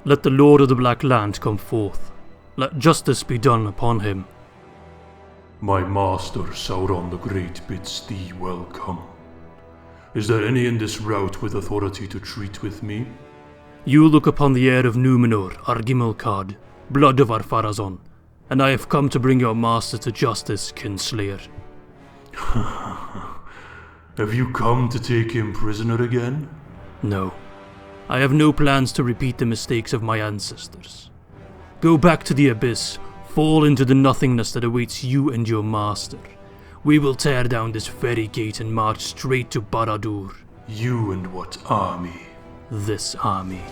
Let the Lord of the Black Land come forth. Let justice be done upon him. My master, Sauron the Great, bids thee welcome. Is there any in this rout with authority to treat with me? You look upon the heir of Númenor, Ar-Gimmelkard, blood of Ar-Pharazôn, and I have come to bring your master to justice, Kinslayer. Have you come to take him prisoner again? No. I have no plans to repeat the mistakes of my ancestors. Go back to the abyss, fall into the nothingness that awaits you and your master. We will tear down this very gate and march straight to Barad-dûr. You and what army? This army.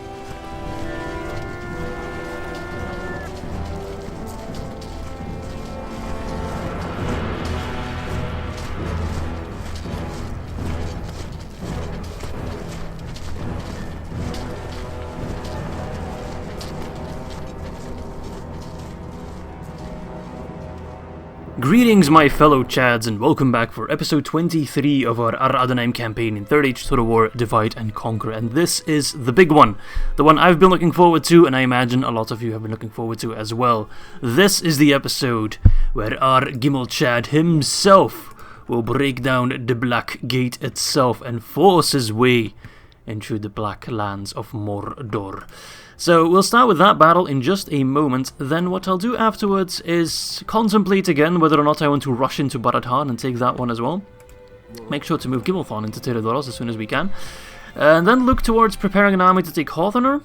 Greetings my fellow Chads and welcome back for episode 23 of our Ar-Adûnâim campaign in 3rd Age Total War Divide and Conquer, and this is the big one, the one I've been looking forward to and I imagine a lot of you have been looking forward to as well. This is the episode where Ar-Gimmelchad himself will break down the Black Gate itself and force his way into the Black Lands of Mordor. So we'll start with that battle in just a moment, then what I'll do afterwards is contemplate again whether or not I want to rush into Barad and take that one as well. Make sure to move Gimmelthon into Eärendil as soon as we can. And then look towards preparing an army to take Harn.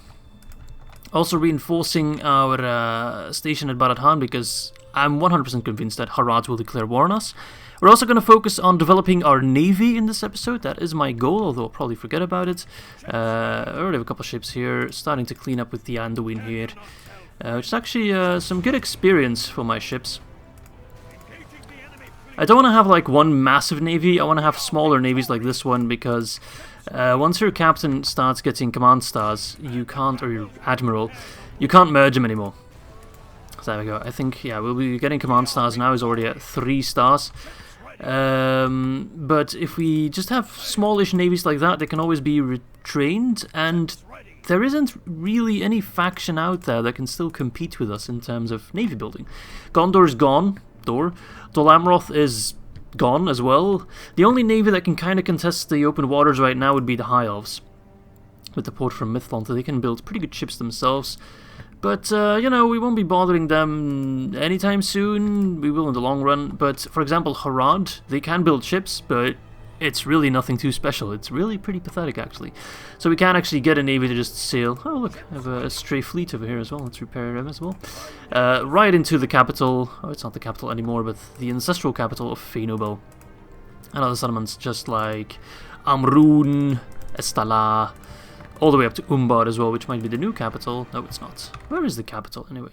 Also reinforcing our station at Barad because I'm 100% convinced that Harad will declare war on us. We're also going to focus on developing our navy in this episode. That is my goal, although I'll probably forget about it. I already have a couple ships here, starting to clean up with the Anduin here, which is actually some good experience for my ships. I don't want to have like one massive navy, I want to have smaller navies like this one, because once your captain starts getting command stars, you can't, or your admiral, you can't merge him anymore. So there we go. I think, yeah, we'll be getting command stars now. He's already at 3 stars. But if we just have smallish navies like that, they can always be retrained, and there isn't really any faction out there that can still compete with us in terms of navy building. Gondor's gone, Dol Amroth is gone as well. The only navy that can kind of contest the open waters right now would be the High Elves, with the port from Mithlond. They can build pretty good ships themselves. But, you know, we won't be bothering them anytime soon. We will in the long run. But, for example, Harad, they can build ships, but it's really nothing too special. It's really pretty pathetic, actually. So we can't actually get a navy to just sail. Oh, look, I have a stray fleet over here as well. Let's repair them as well. Right into the capital. Oh, it's not the capital anymore, but the ancestral capital of Fëanobel. And other settlements just like Amrûn, Estala, all the way up to Umbar as well, which might be the new capital. No, it's not. Where is the capital, anyway?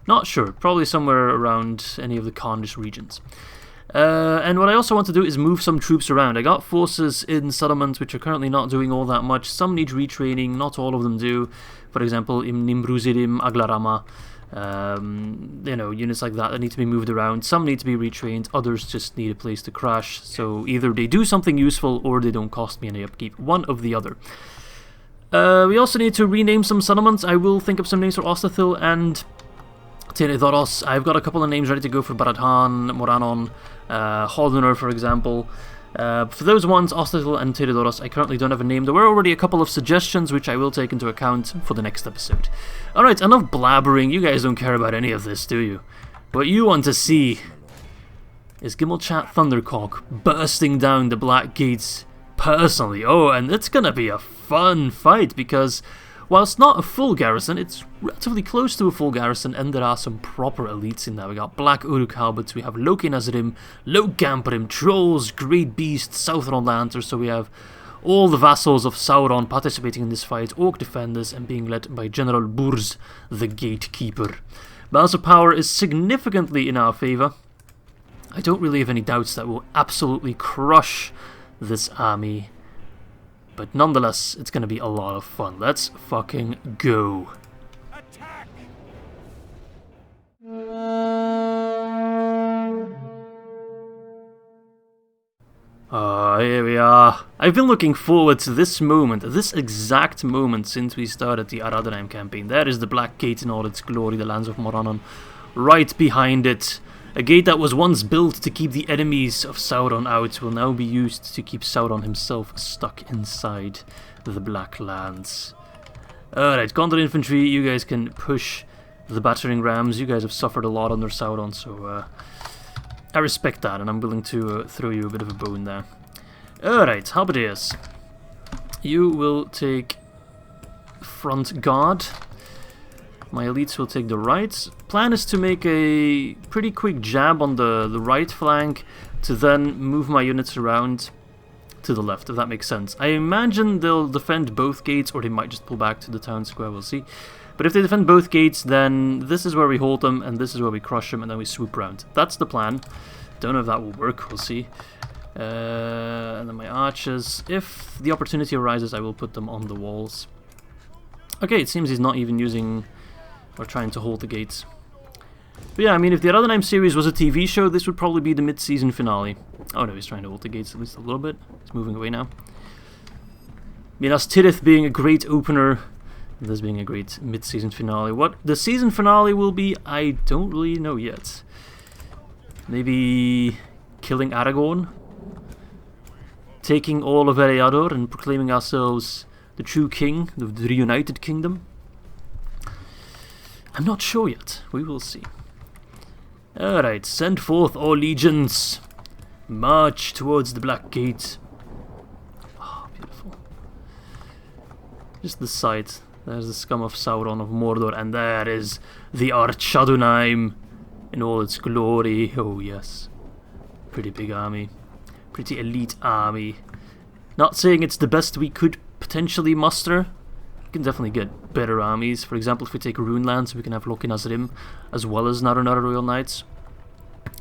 Not sure. Probably somewhere around any of the Khandish regions. And what I also want to do is move some troops around. I got forces in settlements which are currently not doing all that much. Some need retraining, not all of them do. For example, in Nimruzirim, Aglarama. You know, units like that need to be moved around. Some need to be retrained, others just need a place to crash. So either they do something useful or they don't cost me any upkeep. One of the other. We also need to rename some settlements. I will think of some names for Ostathil and Tenedoros. I've got a couple of names ready to go for Baradhan, Moranon, Holdunur, for example. For those ones, Ostathil and Tenedoros, I currently don't have a name. There were already a couple of suggestions which I will take into account for the next episode. Alright, enough blabbering. You guys don't care about any of this, do you? What you want to see is Gimmelchad Thundercock bursting down the Black Gates personally. Oh, and it's gonna be a fun fight because whilst not a full garrison, it's relatively close to a full garrison, and there are some proper elites in there. We got Black Uruk Halberds, we have Loki Nazarim, Lok Gamperim, Trolls, Great Beasts, Southron Lanterns, so we have all the vassals of Sauron participating in this fight, Orc Defenders, and being led by General Burz, the Gatekeeper. Balance of power is significantly in our favour. I don't really have any doubts that we'll absolutely crush this army. But nonetheless, it's going to be a lot of fun. Let's fucking go. Attack! Here we are. I've been looking forward to this moment, this exact moment, since we started the Ar-Adûnâim campaign. There is the Black Gate in all its glory, the lands of Mordor. Right behind it, a gate that was once built to keep the enemies of Sauron out will now be used to keep Sauron himself stuck inside the Black Lands. Alright, Gondor infantry, you guys can push the battering rams. You guys have suffered a lot under Sauron, so I respect that, and I'm willing to throw you a bit of a bone there. Alright, halberdiers. You will take front guard. My elites will take the right. Plan is to make a pretty quick jab on the right flank to then move my units around to the left, if that makes sense. I imagine they'll defend both gates, or they might just pull back to the town square, we'll see. But if they defend both gates, then this is where we hold them, and this is where we crush them, and then we swoop around. That's the plan. Don't know if that will work, we'll see. And then my archers, if the opportunity arises, I will put them on the walls. Okay, it seems he's not even using or trying to hold the gates. But yeah, I mean, if the Ar-Adûnâim series was a TV show, this would probably be the mid-season finale. Oh no, he's trying to hold the gates at least a little bit. He's moving away now. Minas Tirith being a great opener, this being a great mid-season finale. What the season finale will be, I don't really know yet. Maybe killing Aragorn, taking all of Eärendil and proclaiming ourselves the true king of the reunited kingdom. I'm not sure yet. We will see. Alright, send forth all legions. March towards the Black Gate. Oh, beautiful. Just the sight. There's the scum of Sauron of Mordor, and there is the Ar-Adûnâim in all its glory. Oh yes. Pretty big army. Pretty elite army. Not saying it's the best we could potentially muster. We can definitely get better armies. For example, if we take Runelands, we can have Loki Nazrim as well as Narunar Royal Knights.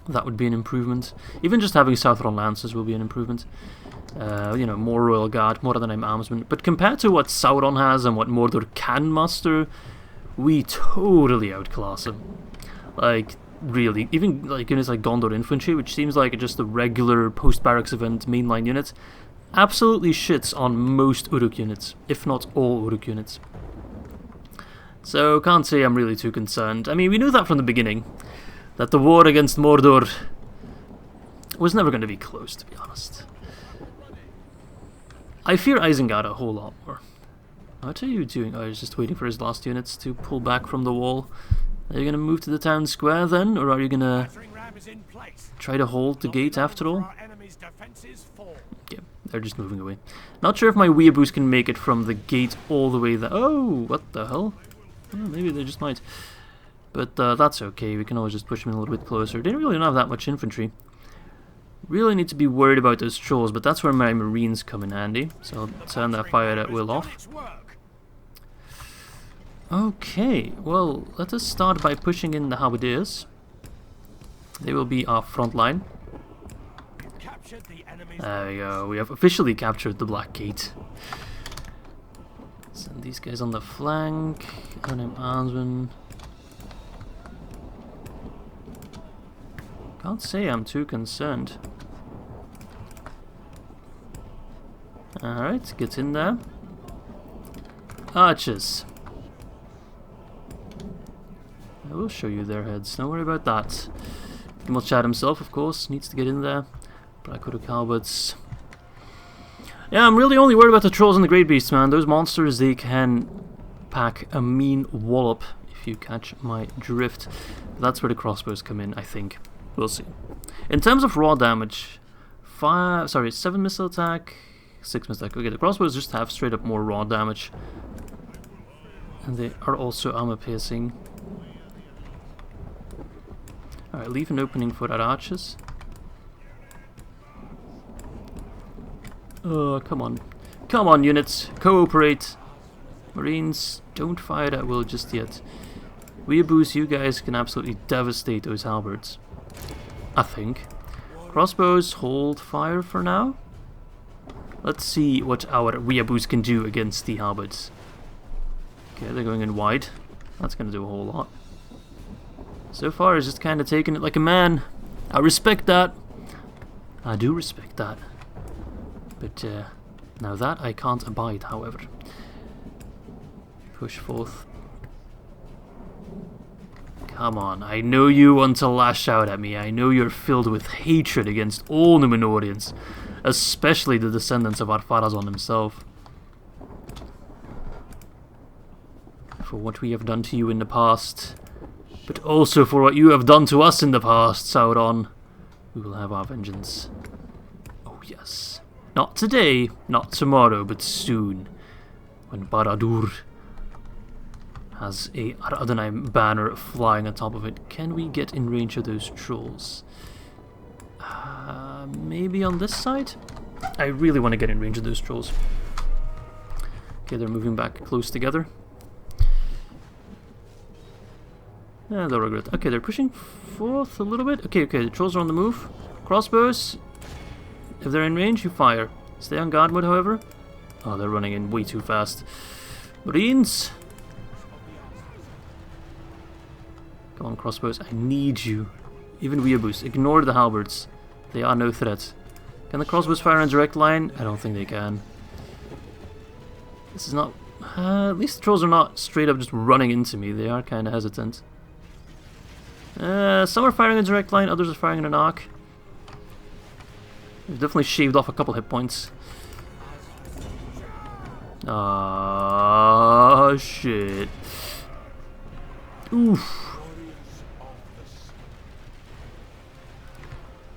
That would be an improvement. Even just having Southron Lancers will be an improvement. You know, more Royal Guard, more Ar-Adûnâim Armsmen. But compared to what Sauron has and what Mordor can muster, we totally outclass him. Like, really. Even like units like Gondor Infantry, which seems like just a regular post-barracks event mainline unit, absolutely shits on most Uruk units, if not all Uruk units. So, can't say I'm really too concerned. I mean, we knew that from the beginning, that the war against Mordor was never going to be close, to be honest. I fear Isengard a whole lot more. What are you doing? Oh, he's just waiting for his last units to pull back from the wall. Are you going to move to the town square then, or are you going to try to hold the gate after all? Yeah, they're just moving away. Not sure if my weeaboos can make it from the gate all the way there. Oh, what the hell? Oh, maybe they just might. But that's okay, we can always just push them in a little bit closer. They really don't have that much infantry. Really need to be worried about those trolls, but that's where my marines come in handy. So I'll turn that fire at will off. Okay, well, let us start by pushing in the halberdiers. They will be our front line. There we go, we have officially captured the Black Gate. Send these guys on the flank. Ar-Adûnâim Armsmen. Can't say I'm too concerned. Alright, get in there. Archers. I will show you their heads, don't worry about that. Chad himself, of course, needs to get in there. Black Uruk halberds. Yeah, I'm really only worried about the trolls and the great beasts, man. Those monsters, they can pack a mean wallop, if you catch my drift. That's where the crossbows come in, I think. We'll see. In terms of raw damage, 7 missile attack, 6 missile attack. Okay, the crossbows just have straight up more raw damage. And they are also armor piercing. Alright, leave an opening for our archers. Oh, come on. Come on, units. Cooperate. Marines, don't fire at will just yet. Weeaboos, you guys can absolutely devastate those halberds. I think. Crossbows, hold fire for now. Let's see what our weeaboos can do against the halberds. Okay, they're going in wide. That's going to do a whole lot. So far, he's just kind of taking it like a man. I respect that. I do respect that. But now that I can't abide, however. Push forth. Come on, I know you want to lash out at me. I know you're filled with hatred against all Númenorians, especially the descendants of Ar-Pharazôn himself. For what we have done to you in the past, but also for what you have done to us in the past, Sauron. We will have our vengeance. Oh yes. Not today, not tomorrow, but soon. When Barad has a Ar-Adûnâim banner flying on top of it. Can we get in range of those trolls? Maybe on this side? I really want to get in range of those trolls. Okay, they're moving back close together. Yeah, they'll regret. Okay, they're pushing forth a little bit. Okay, the trolls are on the move. Crossbows. If they're in range, you fire. Stay on guard mode, however. Oh, they're running in way too fast. Marines! Come on, crossbows. I need you. Even Weeaboos. Ignore the halberds. They are no threat. Can the crossbows fire in direct line? I don't think they can. This is not... at least the trolls are not straight up just running into me. They are kind of hesitant. Some are firing in direct line, others are firing in an arc. They've definitely shaved off a couple hit points. Ah, shit. Oof.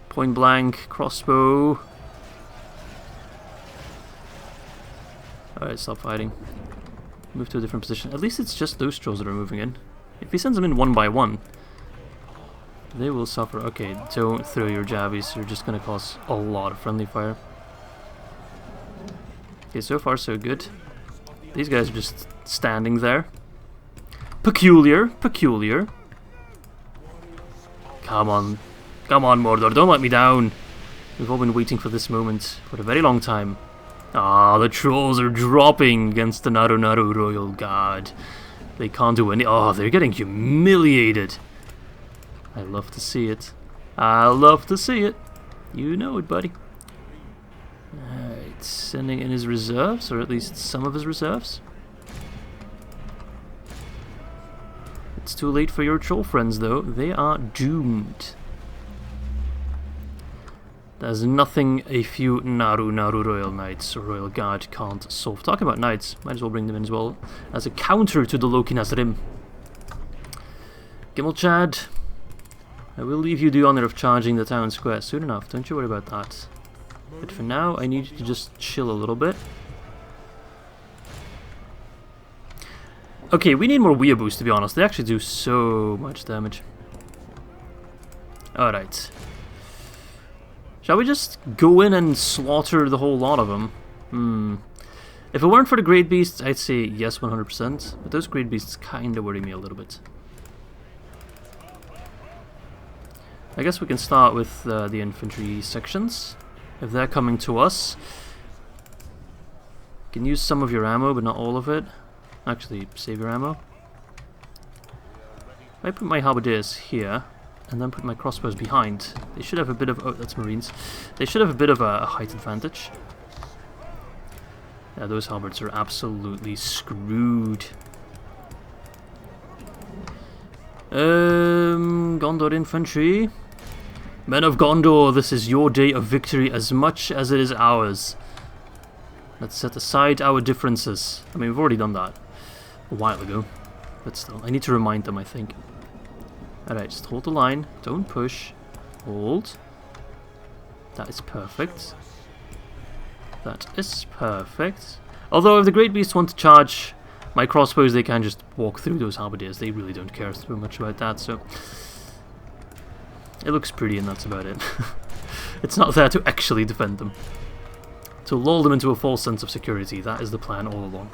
Point blank, crossbow. Alright, stop fighting. Move to a different position. At least it's just those trolls that are moving in. If he sends them in one by one, they will suffer. Okay, don't throw your jabbies. You're just going to cause a lot of friendly fire. Okay, so far so good. These guys are just standing there. Peculiar. Come on. Come on, Mordor. Don't let me down. We've all been waiting for this moment for a very long time. Ah, the trolls are dropping against the Naru Royal Guard. They can't do any... oh, they're getting humiliated. I love to see it. I love to see it. You know it, buddy. Alright, sending in his reserves, or at least some of his reserves. It's too late for your troll friends, though. They are doomed. There's nothing a few Naru Royal Knights or Royal Guard can't solve. Talking about Knights, might as well bring them in as well, as a counter to the Loki Nazrim. Gimmelchad, I will leave you the honor of charging the town square soon enough, don't you worry about that. But for now, I need you to just chill a little bit. Okay, we need more Weeaboos, to be honest. They actually do so much damage. Alright. Shall we just go in and slaughter the whole lot of them? If it weren't for the Great Beasts, I'd say yes 100%. But those Great Beasts kinda worry me a little bit. I guess we can start with the infantry sections. If they're coming to us. You can use some of your ammo, but not all of it. Actually, save your ammo. I put my halberdiers here. And then put my crossbows behind. They should have a bit of... oh, that's Marines. They should have a bit of a height advantage. Yeah, those halberds are absolutely screwed. Gondor infantry. Men of Gondor, this is your day of victory as much as it is ours. Let's set aside our differences. I mean, we've already done that a while ago. But still, I need to remind them, I think. Alright, just hold the line. Don't push. Hold. That is perfect. That is perfect. Although if the Great Beasts want to charge my crossbows, they can just walk through those halberdiers. They really don't care too much about that, so... it looks pretty and that's about it. It's not there to actually defend them. To lull them into a false sense of security. That is the plan all along.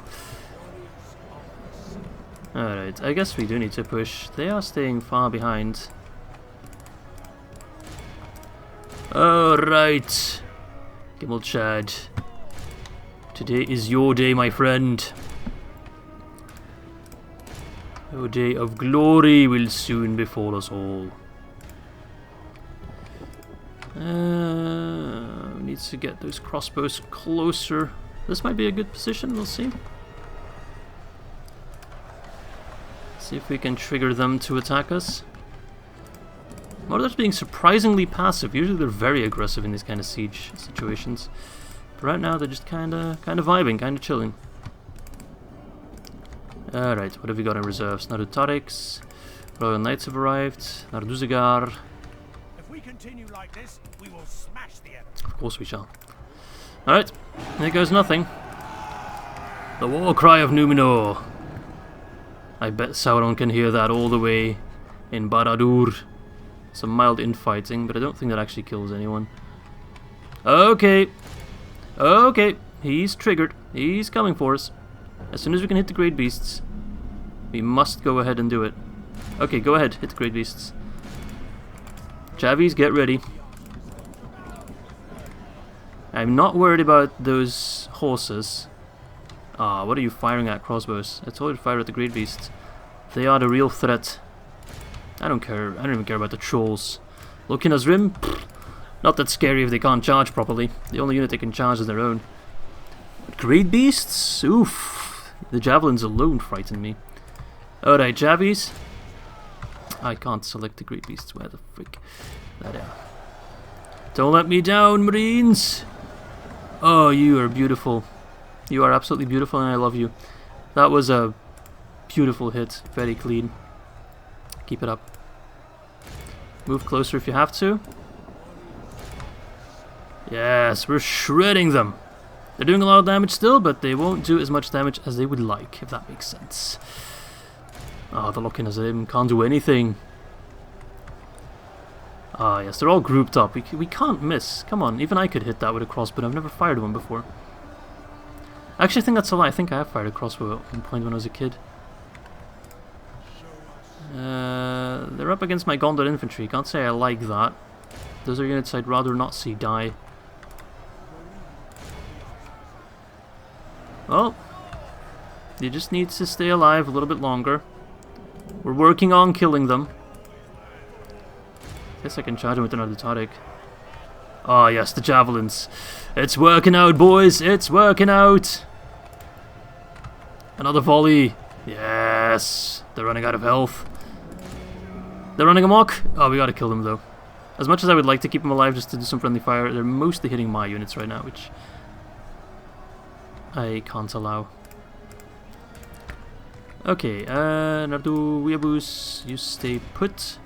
Alright, I guess we do need to push. They are staying far behind. Alright. Gimmelchad. Today is your day, my friend. Your day of glory will soon befall us all. We need needs to get those crossbows closer. This might be a good position, we'll see. See if we can trigger them to attack us. Mordor's being surprisingly passive. Usually they're very aggressive in these kind of siege situations. But right now they're just kinda vibing, kinda chilling. Alright, what have we got in reserves? Uruktâriks. Royal Knights have arrived. Narduzigar. If we continue like this, we will smash the enemy. Of course we shall. Alright, there goes nothing. The war cry of Númenor. I bet Sauron can hear that all the way in Barad. Some mild infighting, but I don't think that actually kills anyone. Okay. Okay, he's triggered. He's coming for us. As soon as we can hit the great beasts, we must go ahead and do it. Okay, go ahead, hit the great beasts. Javies, get ready. I'm not worried about those horses. Ah, what are you firing at, crossbows? I told you to fire at the great beasts. They are the real threat. I don't care. I don't even care about the trolls. Lokinna's Rim? Pfft, not that scary if they can't charge properly. The only unit they can charge is their own. But great beasts? Oof. The javelins alone frighten me. Alright, Javies. I can't select the great beasts. Where the frick? There they are. Don't let me down, Marines! Oh, you are beautiful. You are absolutely beautiful and I love you. That was a beautiful hit. Very clean. Keep it up. Move closer if you have to. Yes, we're shredding them. They're doing a lot of damage still, but they won't do as much damage as they would like, if that makes sense. Oh, the Lokinna's Rim can't do anything. Ah, yes, they're all grouped up. We can't miss. Come on, even I could hit that with a crossbow. I've never fired one before. Actually, I think that's a lie. I think I have fired a crossbow at one point when I was a kid. They're up against my Gondor infantry. Can't say I like that. Those are units I'd rather not see die. Well, you just need to stay alive a little bit longer. We're working on killing them. Guess I can charge them with another Uruktârik. Ah, yes, the javelins. It's working out, boys. It's working out. Another volley. Yes. They're running out of health. They're running amok. Oh, we gotta kill them, though. As much as I would like to keep them alive just to do some friendly fire, they're mostly hitting my units right now, which I can't allow. Okay, Nardu, Weeaboos, you stay put.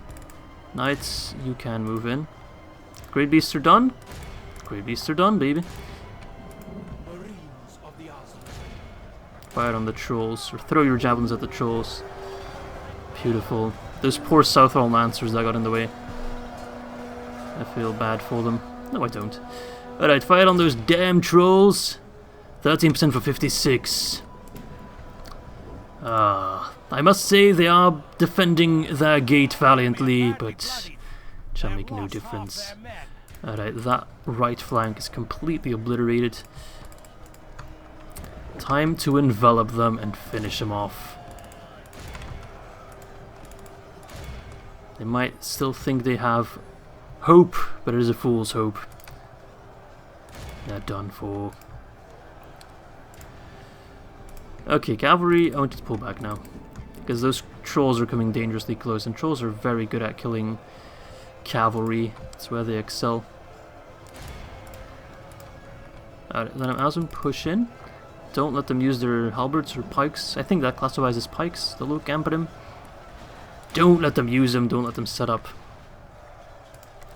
Knights, you can move in. Great beasts are done. Great beasts are done, baby. Fire on the trolls, or throw your javelins at the trolls. Beautiful. Those poor Southall Lancers that got in the way. I feel bad for them. No, I don't. Alright, fire on those damn trolls. 13% for 56. I must say they are defending their gate valiantly, but it shall make no difference. Alright, that right flank is completely obliterated. Time to envelop them and finish them off. They might still think they have hope, but it is a fool's hope. They're done for. Okay, cavalry, I want you to pull back now. Because those trolls are coming dangerously close, and trolls are very good at killing cavalry. That's where they excel. Alright, let them push in. Don't let them use their halberds or pikes. I think that classifies as pikes, the Luke Amprim. Don't let them use them, don't let them set up.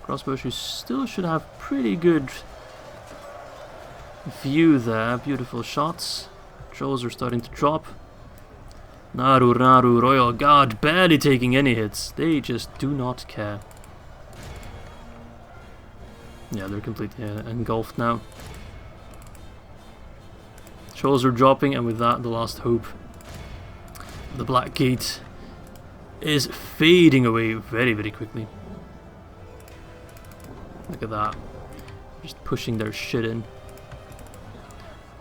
Crossbows, you still should have pretty good view there. Beautiful shots. Trolls are starting to drop. Naru, Royal Guard, barely taking any hits. They just do not care. Yeah, they're completely engulfed now. Trolls are dropping, and with that, the last hope. The Black Gate is fading away very, very quickly. Look at that. Just pushing their shit in.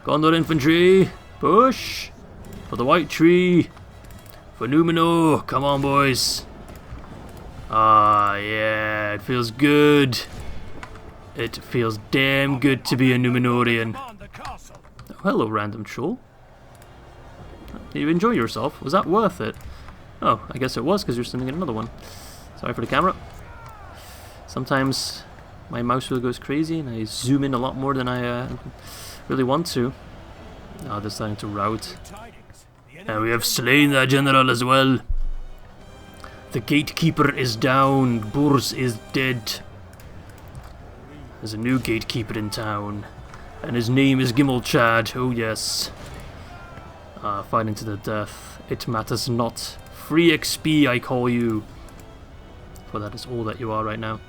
Gondor infantry, push! For the White Tree! For Númenor! Come on, boys! Ah, yeah, it feels good. It feels damn good to be a Númenorian. Command the castle. Oh, hello, random troll. Did you enjoy yourself? Was that worth it? Oh, I guess it was, because you're sending in another one. Sorry for the camera. Sometimes my mouse wheel goes crazy and I zoom in a lot more than I really want to. Now they're starting to rout. And we have slain the general as well. The gatekeeper is down. Burs is dead. There's a new gatekeeper in town. And his name is Gimmelchad. Oh yes. Fighting to the death. It matters not. Free XP I call you. For that is all that you are right now.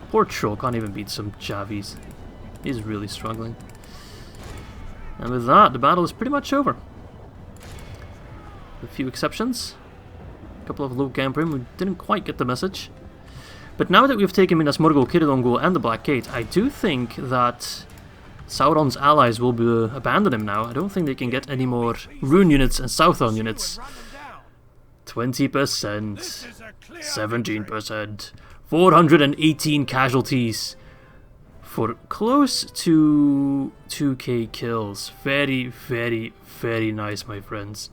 Poor troll can't even beat some Javies. He's really struggling. And with that, the battle is pretty much over. A few exceptions. A couple of low Gamprim who didn't quite get the message. But now that we've taken Minas Morgul, Kiridongul and the Black Gate, I do think that Sauron's allies will abandon him now. I don't think they can get any more Rune units and Southern units. 20%, 17%, 418 casualties for close to 2k kills. Very, very, very nice, my friends.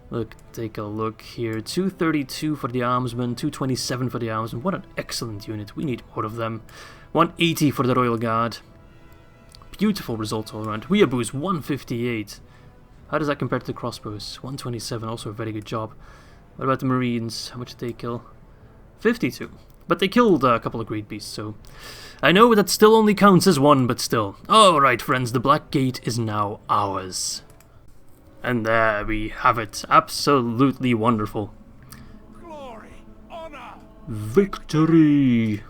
Look, take a look here. 232 for the Armsmen, 227 for the Armsmen. What an excellent unit. We need more of them. 180 for the Royal Guard. Beautiful results all around. Weeaboos, 158. How does that compare to the crossbows? 127, also a very good job. What about the Marines? How much did they kill? 52. But they killed a couple of great beasts, so... I know that still only counts as one, but still. Alright, friends, the Black Gate is now ours. And there we have it. Absolutely wonderful. Glory, honor, Victory!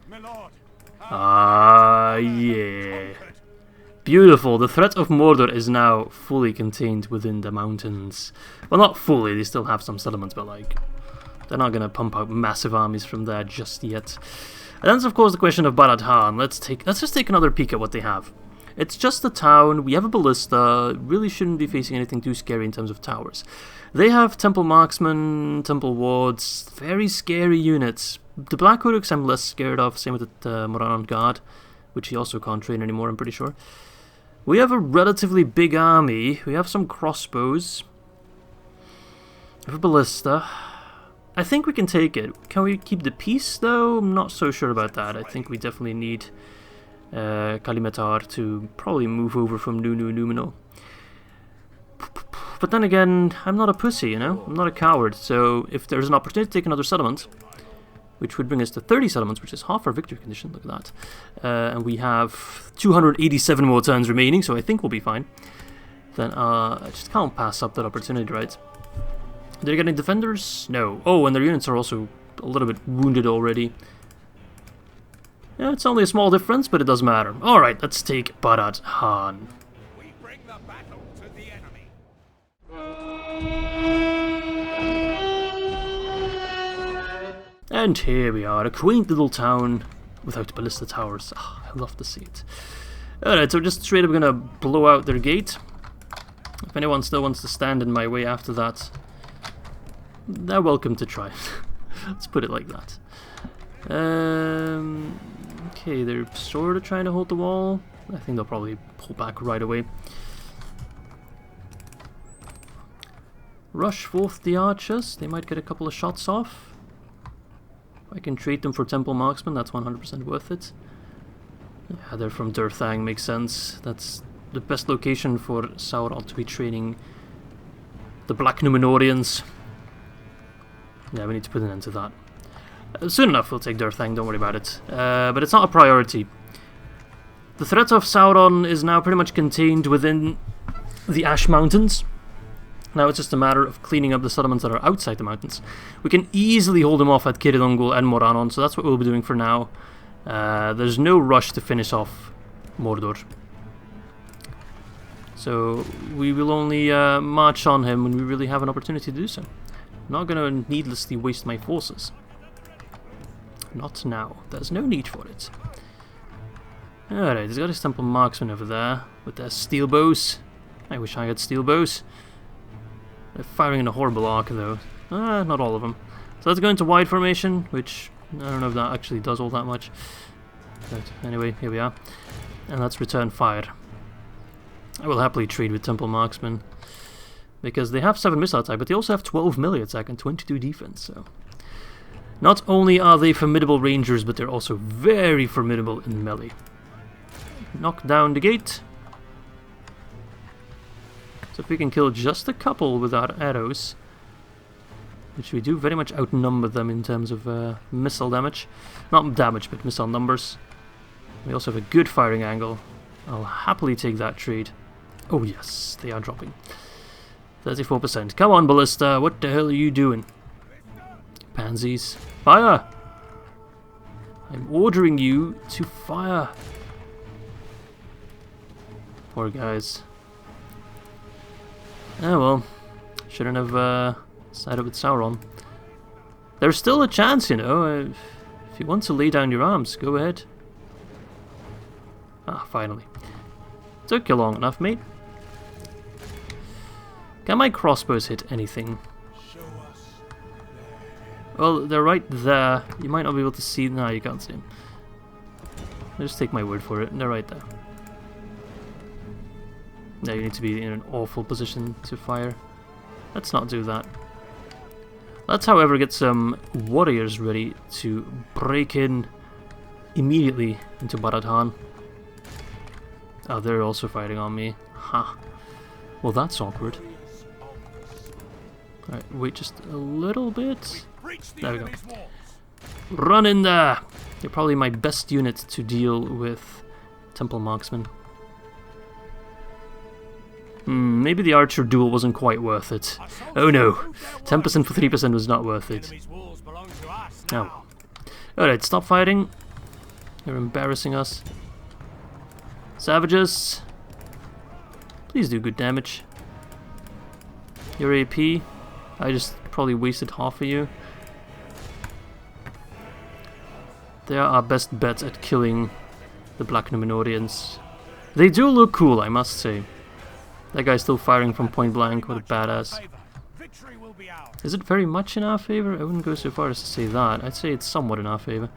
my lord. Ah, yeah. Beautiful. The threat of Mordor is now fully contained within the mountains. Well, not fully. They still have some settlements, but like... they're not going to pump out massive armies from there just yet. And that's, of course, the question of Barad Harn. Let's just take another peek at what they have. It's just a town. We have a ballista. Really shouldn't be facing anything too scary in terms of towers. They have temple marksmen, temple wards, very scary units. The Black Uruks I'm less scared of. Same with the Moran Guard, which he also can't train anymore, I'm pretty sure. We have a relatively big army. We have some crossbows. We have a ballista. I think we can take it. Can we keep the peace, though? I'm not so sure about that. I think we definitely need Kalimatar to probably move over from Númenor. But then again, I'm not a pussy, you know? I'm not a coward. So if there's an opportunity to take another settlement, which would bring us to 30 settlements, which is half our victory condition, look at that. And we have 287 more turns remaining, so I think we'll be fine. Then I just can't pass up that opportunity, right? Did they get any defenders? No. Oh, and their units are also a little bit wounded already. Yeah, it's only a small difference, but it doesn't matter. Alright, let's take Barad Harn. We bring the battle to the enemy. And here we are, a quaint little town without ballista towers. Oh, I love to see it. Alright, so we're just straight up gonna blow out their gate. If anyone still wants to stand in my way after that, they're welcome to try. Let's put it like that. Okay, they're sort of trying to hold the wall. I think they'll probably pull back right away. Rush forth the archers. They might get a couple of shots off. I can trade them for temple marksmen. That's 100% worth it. Yeah, they're from Durthang. Makes sense. That's the best location for Sauron to be training the Black Númenorians. Yeah, we need to put an end to that. Soon enough we'll take Durthang, don't worry about it. But it's not a priority. The threat of Sauron is now pretty much contained within the Ash Mountains. Now it's just a matter of cleaning up the settlements that are outside the mountains. We can easily hold him off at Kiridongul and Morannon, so that's what we'll be doing for now. There's no rush to finish off Mordor. So we will only march on him when we really have an opportunity to do so. I'm not going to needlessly waste my forces. Not now. There's no need for it. Alright, he's got his temple marksmen over there with their steel bows. I wish I had steel bows. They're firing in a horrible arc though. Not all of them. So let's go into wide formation, which I don't know if that actually does all that much. But anyway, here we are. And let's return fire. I will happily trade with Temple Marksmen, because they have 7 missile attack, but they also have 12 melee attack and 22 defense, so... Not only are they formidable rangers, but they're also very formidable in melee. Knock down the gate. So if we can kill just a couple with our arrows, which we do very much outnumber them in terms of missile damage. Not damage, but missile numbers. We also have a good firing angle. I'll happily take that trade. Oh yes, they are dropping. 34%. Come on, Ballista, what the hell are you doing? Pansies. Fire! I'm ordering you to fire. Poor guys. Oh well. Shouldn't have sided with Sauron. There's still a chance, you know. If you want to lay down your arms, go ahead. Ah, finally. Took you long enough, mate. Can my crossbows hit anything? Well, they're right there. You might not be able to see... No, you can't see them. Just take my word for it. They're right there. Now you need to be in an awful position to fire. Let's not do that. Let's, however, get some warriors ready to break in immediately into Barad. Oh, they're also fighting on me. Ha. Well, that's awkward. Alright, wait just a little bit. There we go. Run in there! You're probably my best unit to deal with Temple Marksmen. Maybe the Archer duel wasn't quite worth it. Oh no! 10% for 3% was not worth it. Oh. Alright, stop fighting. You're embarrassing us. Savages! Please do good damage. Your AP. I just probably wasted half of you. They are our best bet at killing the Black Númenóreans. They do look cool, I must say. That guy's still firing from point blank. What a badass. Is it very much in our favor? I wouldn't go so far as to say that. I'd say it's somewhat in our favor.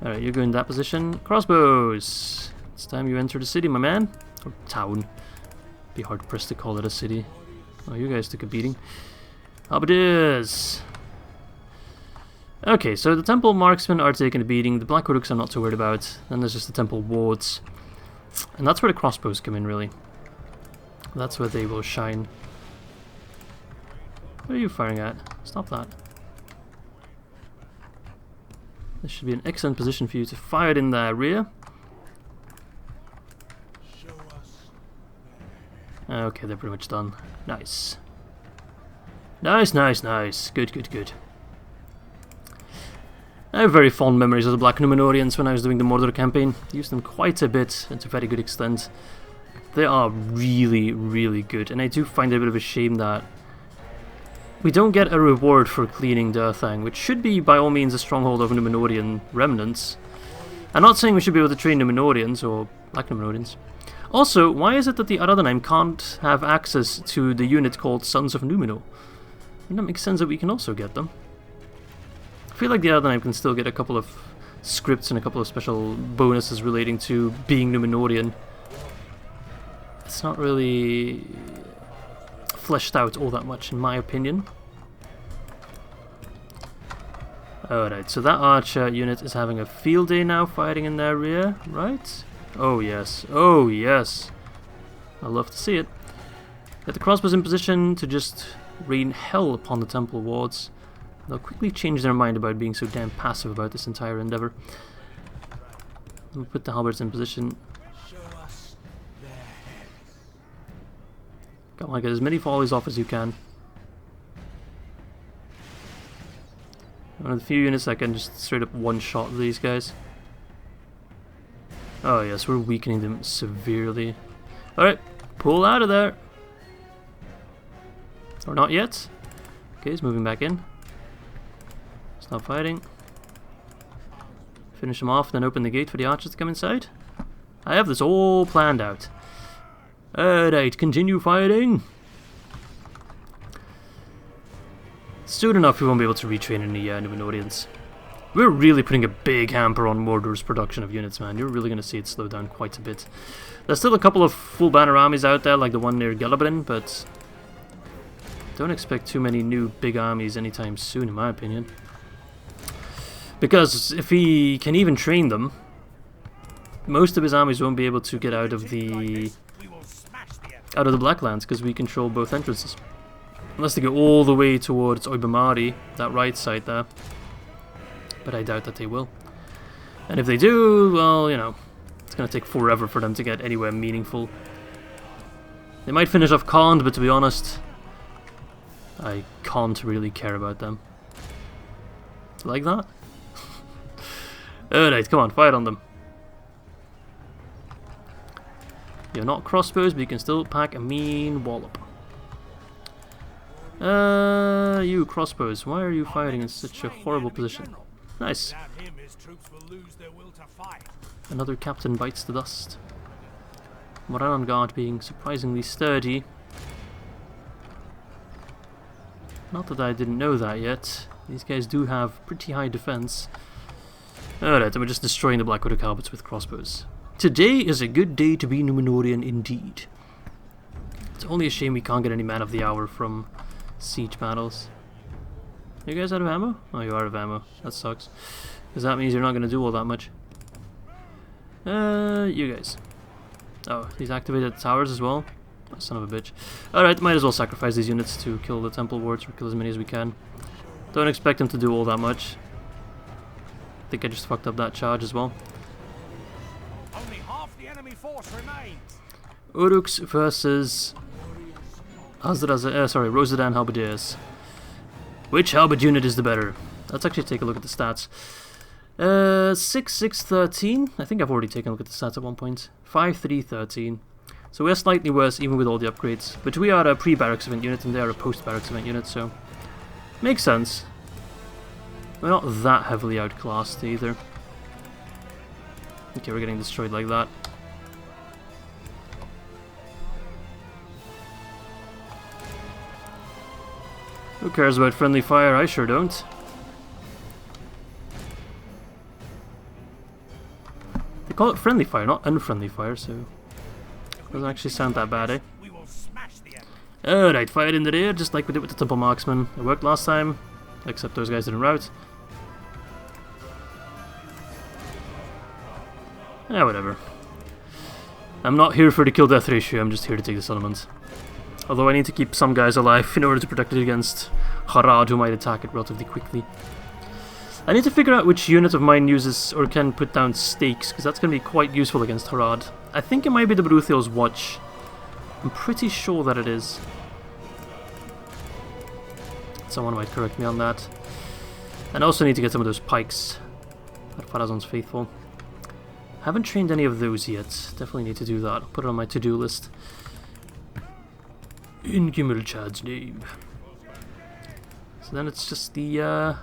Alright, you go in that position. Crossbows! It's time you enter the city, my man. Or town. Be hard pressed to call it a city. Oh, you guys took a beating. Up it is! Okay, so the Temple Marksmen are taking a beating. The Black Uruks I'm not too worried about. Then there's just the Temple Wards. And that's where the crossbows come in, really. That's where they will shine. What are you firing at? Stop that. This should be an excellent position for you to fire it in the rear. Okay, they're pretty much done. Nice. Nice, nice, nice. Good, good, good. I have very fond memories of the Black Númenóreans when I was doing the Mordor campaign. Used them quite a bit, and to a very good extent. They are really, really good, and I do find it a bit of a shame that we don't get a reward for cleaning Uruktârik, which should be, by all means, a stronghold of Númenórean remnants. I'm not saying we should be able to train Númenóreans, or Black Númenóreans. Also, why is it that the Ar-Adûnâim can't have access to the unit called Sons of Númenor? Wouldn't that make sense that we can also get them? I feel like the Ar-Adûnâim can still get a couple of scripts and a couple of special bonuses relating to being Númenórean. It's not really fleshed out all that much, in my opinion. Alright, so that archer unit is having a field day now, fighting in their rear, right? Oh yes, oh yes. I love to see it. Get the crossbows in position to just rain hell upon the temple wards. They'll quickly change their mind about being so damn passive about this entire endeavor. We'll put the halberds in position. Come on, get as many volleys off as you can. One of the few units that can just straight up one-shot these guys. Oh yes, we're weakening them severely. Alright, pull out of there. Or not yet. Okay, he's moving back in. Stop fighting. Finish him off, then open the gate for the archers to come inside. I have this all planned out. Alright, continue fighting. Soon enough we won't be able to retrain any Númenóreans. We're really putting a big hamper on Mordor's production of units, man. You're really going to see it slow down quite a bit. There's still a couple of full banner armies out there, like the one near Gelabrin, but don't expect too many new big armies anytime soon, in my opinion. Because if he can even train them, most of his armies won't be able to get out of the Blacklands, because we control both entrances. Unless they go all the way towards Oibamari, that right side there. But I doubt that they will. And if they do, well, you know, it's going to take forever for them to get anywhere meaningful. They might finish off Khand, but to be honest, I can't really care about them. Like that? Alright, come on, fight on them. You're not crossbows, but you can still pack a mean wallop. You crossbows, why are you fighting in such a horrible position? Nice. Another captain bites the dust. Moran Guard being surprisingly sturdy. Not that I didn't know that yet. These guys do have pretty high defense. Alright, and we're just destroying the Blackwater Carpets with crossbows. Today is a good day to be Númenorian indeed. It's only a shame we can't get any Man of the Hour from siege battles. Are you guys out of ammo? Oh, you are out of ammo. That sucks. Because that means you're not going to do all that much. You guys. Oh, he's activated the towers as well. Oh, son of a bitch. Alright, might as well sacrifice these units to kill the temple wards, or kill as many as we can. Don't expect him to do all that much. I think I just fucked up that charge as well. Only half the enemy force remains. Uruks versus Rosadan Halberdiers. Which halberd unit is the better? Let's actually take a look at the stats. 6, 6, 13. I think I've already taken a look at the stats at one point. 5, 3, 13. So we're slightly worse even with all the upgrades. But we are a pre-barracks event unit and they are a post-barracks event unit, so makes sense. We're not that heavily outclassed either. Okay, we're getting destroyed like that. Who cares about friendly fire? I sure don't. They call it friendly fire, not unfriendly fire, so doesn't actually sound that bad, eh? Alright, fire in the rear, just like we did with the Temple Marksman. It worked last time, except those guys didn't rout. Yeah, whatever. I'm not here for the kill death ratio, I'm just here to take the settlement. Although I need to keep some guys alive in order to protect it against Barad, who might attack it relatively quickly. I need to figure out which unit of mine uses or can put down stakes, because that's going to be quite useful against Barad. I think it might be the Baruthiel's Watch. I'm pretty sure that it is. Someone might correct me on that. And I also need to get some of those pikes that Farazon's faithful. Haven't trained any of those yet. Definitely need to do that. I'll put it on my to-do list. In Gimmelchad's name. So then it's just the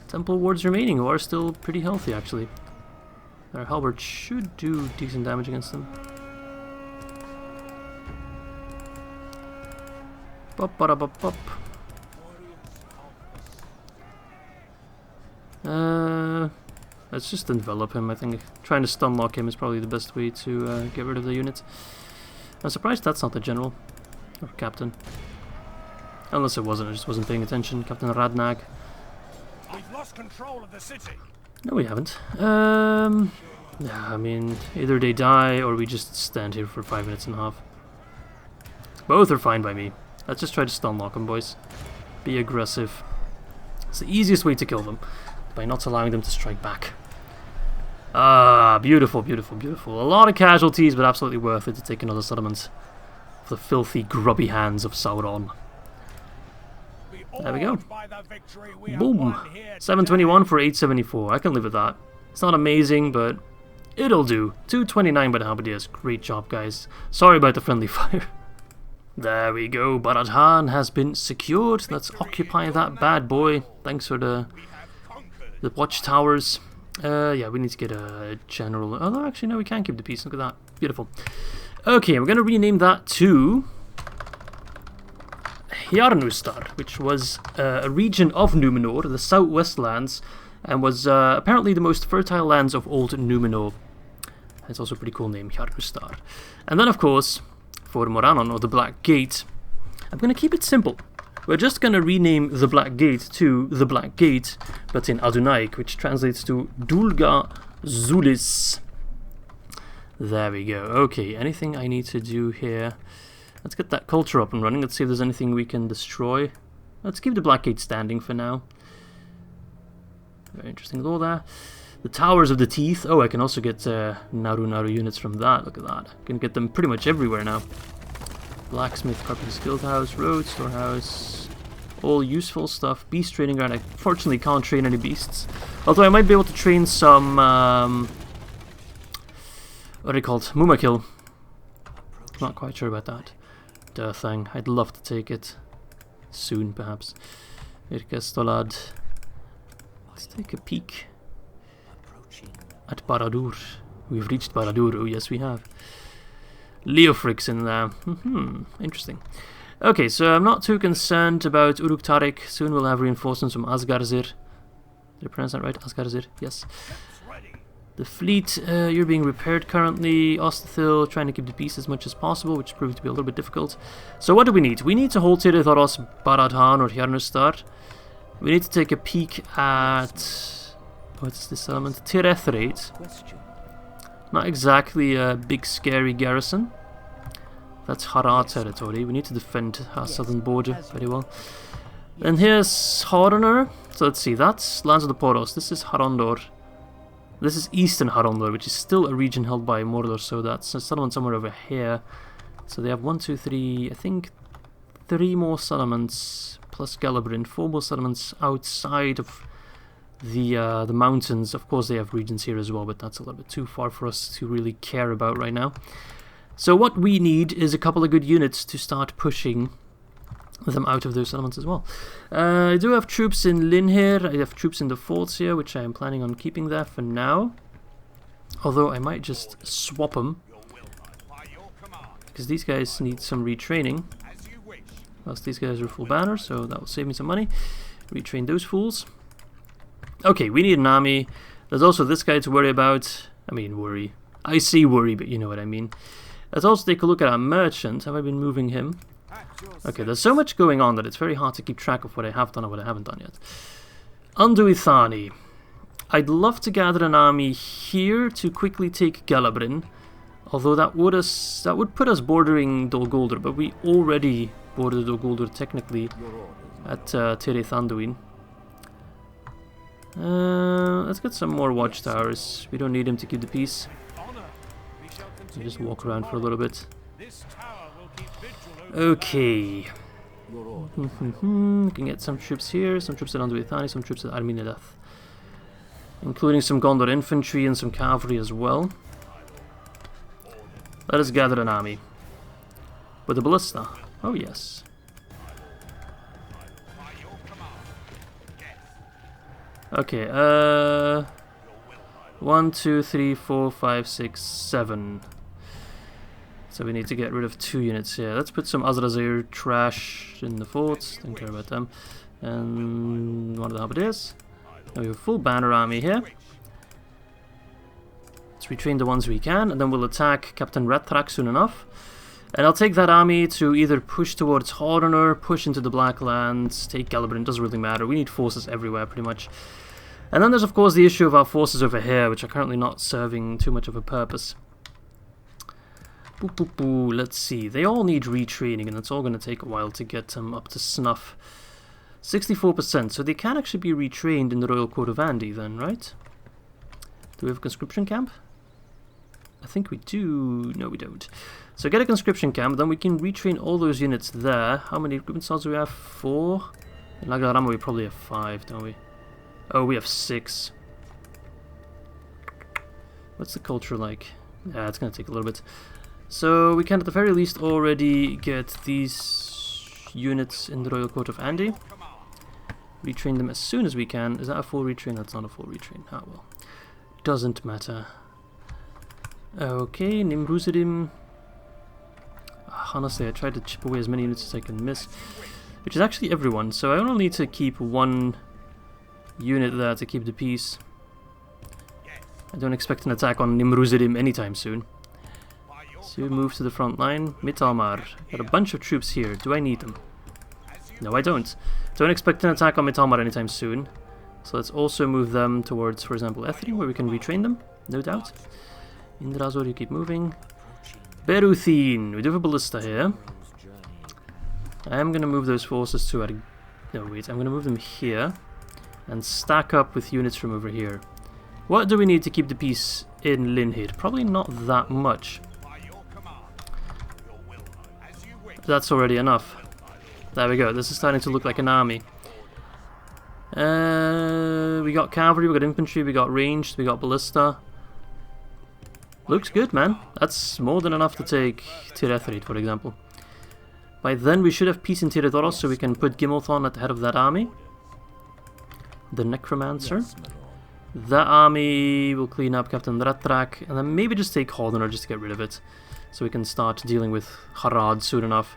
temple wards remaining, who are still pretty healthy actually. Our halberd should do decent damage against them. Bop, bada, bop, bop. Let's just envelop him. I think trying to stun lock him is probably the best way to get rid of the unit. I'm surprised that's not the general. Or captain. Unless it wasn't, I just wasn't paying attention. Captain Radnag. We've lost control of the city. No, we haven't. Yeah, I mean, either they die or we just stand here for 5 minutes and a half. Both are fine by me. Let's just try to stun lock them, boys. Be aggressive. It's the easiest way to kill them, by not allowing them to strike back. Ah, beautiful, beautiful, beautiful. A lot of casualties, but absolutely worth it to take another settlement. The filthy, grubby hands of Sauron. There we go. Boom! 721 for 874. I can live with that. It's not amazing, but it'll do. 229 by the Halberdiers. Great job, guys. Sorry about the friendly fire. There we go. Barad Harn has been secured. Let's occupy that bad boy. Thanks for the watchtowers. Yeah, we need to get a general. Although, actually, no, we can keep the peace. Look at that. Beautiful. Okay, we're going to rename that to Hjarnustar, which was a region of Númenor, the southwest lands, and was apparently the most fertile lands of old Númenor. It's also a pretty cool name, Hjarkustar. And then, of course, for Morannon, or the Black Gate, I'm going to keep it simple. We're just going to rename the Black Gate to the Black Gate, but in Adûnâik, which translates to Dulga Zulis. There we go. Okay, anything I need to do here? Let's get that culture up and running. Let's see if there's anything we can destroy. Let's keep the Black Gate standing for now. Very interesting law there. The Towers of the Teeth. Oh, I can also get Naru units from that. Look at that. I can get them pretty much everywhere now. Blacksmith, Carpenter's Guild House, Road, Storehouse. All useful stuff. Beast training ground. I fortunately can't train any beasts. Although I might be able to train some... what are they called? Mumakil. Not quite sure about that. Thing. I'd love to take it. Soon, perhaps. Irkestolad. Let's take a peek at Baradur. We've reached Baradur. Oh, yes, we have. Leofric's in there. Interesting. Okay, so I'm not too concerned about Uruktârik. Soon we'll have reinforcements from Asgarzir. Did I pronounce that right? Asgarzir? Yes. The fleet, you're being repaired currently. Ostathil trying to keep the peace as much as possible, which proved to be a little bit difficult. So what do we need? We need to hold Tirithoros Barad or Hjarnustar. We need to take a peek at... what's this settlement? Tirethraid. Not exactly a big scary garrison. That's Hara territory. We need to defend our southern border very well. And here's Harner. So let's see, that's Lands of the Poros. This is Harondor. This is Eastern Harondor, which is still a region held by Mordor, so that's a settlement somewhere over here. So they have 1, 2, 3, I think 3 more settlements, plus Galabrin, 4 more settlements outside of the mountains. Of course they have regions here as well, but that's a little bit too far for us to really care about right now. So what we need is a couple of good units to start pushing them out of those settlements as well. I do have troops in Lin here. I have troops in the forts here, which I am planning on keeping there for now. Although I might just swap them, because these guys need some retraining. Whilst these guys are full banner, so that will save me some money. Retrain those fools. Okay, we need an army. There's also this guy to worry about. I mean, worry. I say worry, but you know what I mean. Let's also take a look at our merchant. Have I been moving him? Okay, there's so much going on that it's very hard to keep track of what I have done and what I haven't done yet. Unduithani. I'd love to gather an army here to quickly take Galabrin, although that would put us bordering Dol Guldur, but we already border Dol Guldur technically at Tirith Anduin. Let's get some more watchtowers. We don't need him to keep the peace. We'll just walk around for a little bit. Okay. We can get some troops here, some troops at Unduithani, some troops at Ar-Minyatur, including some Gondor infantry and some cavalry as well. Let us gather an army. With a ballista. Oh yes. Okay, 1, 2, 3, 4, 5, 6, 7. So we need to get rid of 2 units here. Let's put some Azrazir trash in the forts. Don't care about them. And one of the halberdiers. Now we have a full banner army here. Let's retrain the ones we can, and then we'll attack Captain Rathrak soon enough. And I'll take that army to either push towards Harner, push into the Blacklands, take Galabrin, doesn't really matter. We need forces everywhere pretty much. And then there's of course the issue of our forces over here, which are currently not serving too much of a purpose. Let's see, they all need retraining, and it's all going to take a while to get them up to snuff. 64%, so they can actually be retrained in the Royal Court of Andy then, right? Do we have a conscription camp? I think we do. No, we don't. So get a conscription camp, then we can retrain all those units there. How many recruitment slots do we have? 4? In Naglarama we probably have 5, don't we? Oh, we have 6. What's the culture like? Yeah, it's going to take a little bit. So we can at the very least already get these units in the Royal Court of Andy. Retrain them as soon as we can. Is that a full retrain? That's not a full retrain. Ah, well. Doesn't matter. Okay, Nimruzidim. Honestly, I tried to chip away as many units as I can miss, which is actually everyone, so I only need to keep one unit there to keep the peace. I don't expect an attack on Nimruzirim anytime soon. So we move to the front line. Mitalmar. Got a bunch of troops here. Do I need them? No, I don't. Don't expect an attack on Mitalmar anytime soon. So let's also move them towards, for example, Ethri, where we can retrain them, no doubt. Indrazor, you keep moving. Beruthin. We do have a ballista here. I am going to move those forces to... No, wait. I'm going to move them here. And stack up with units from over here. What do we need to keep the peace in Linhid? Probably not that much. That's already enough. There we go. This is starting to look like an army. We got cavalry, we got infantry, we got ranged, we got ballista. Looks good, man. That's more than enough to take Tir-Ethrid, for example. By then we should have peace in Tir-Thoros, so we can put Gimmelthon at the head of that army. The Necromancer. That army will clean up Captain Ratrak, and then maybe just take Holdener just to get rid of it. So we can start dealing with Harad soon enough.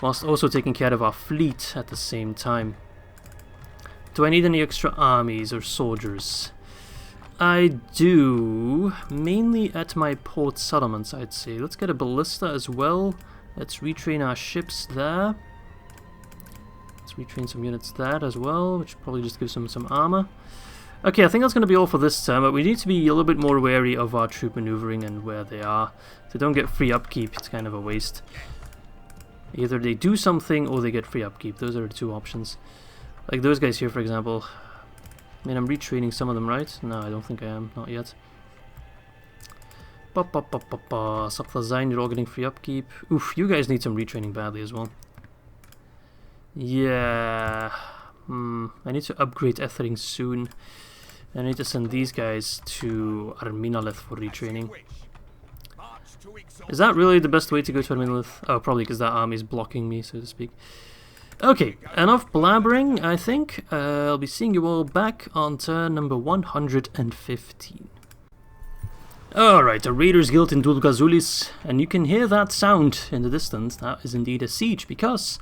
Whilst also taking care of our fleet at the same time. Do I need any extra armies or soldiers? I do. Mainly at my port settlements, I'd say. Let's get a ballista as well. Let's retrain our ships there. Let's retrain some units there as well, which probably just gives them some armor. Okay, I think that's going to be all for this turn, but we need to be a little bit more wary of our troop maneuvering and where they are. If they don't get free upkeep, it's kind of a waste. Either they do something or they get free upkeep. Those are the two options. Like those guys here, for example. I mean, I'm retraining some of them, right? No, I don't think I am. Not yet. Sapthazain, you're all getting free upkeep. Oof, you guys need some retraining badly as well. Yeah. I need to upgrade Ethering soon. I need to send these guys to Arminaleth for retraining. Is that really the best way to go to Arminaleth? Oh, probably because that army is blocking me, so to speak. Okay, enough blabbering, I think. I'll be seeing you all back on turn number 115. Alright, a Raiders Guild in Dulgazulis, and you can hear that sound in the distance. That is indeed a siege, because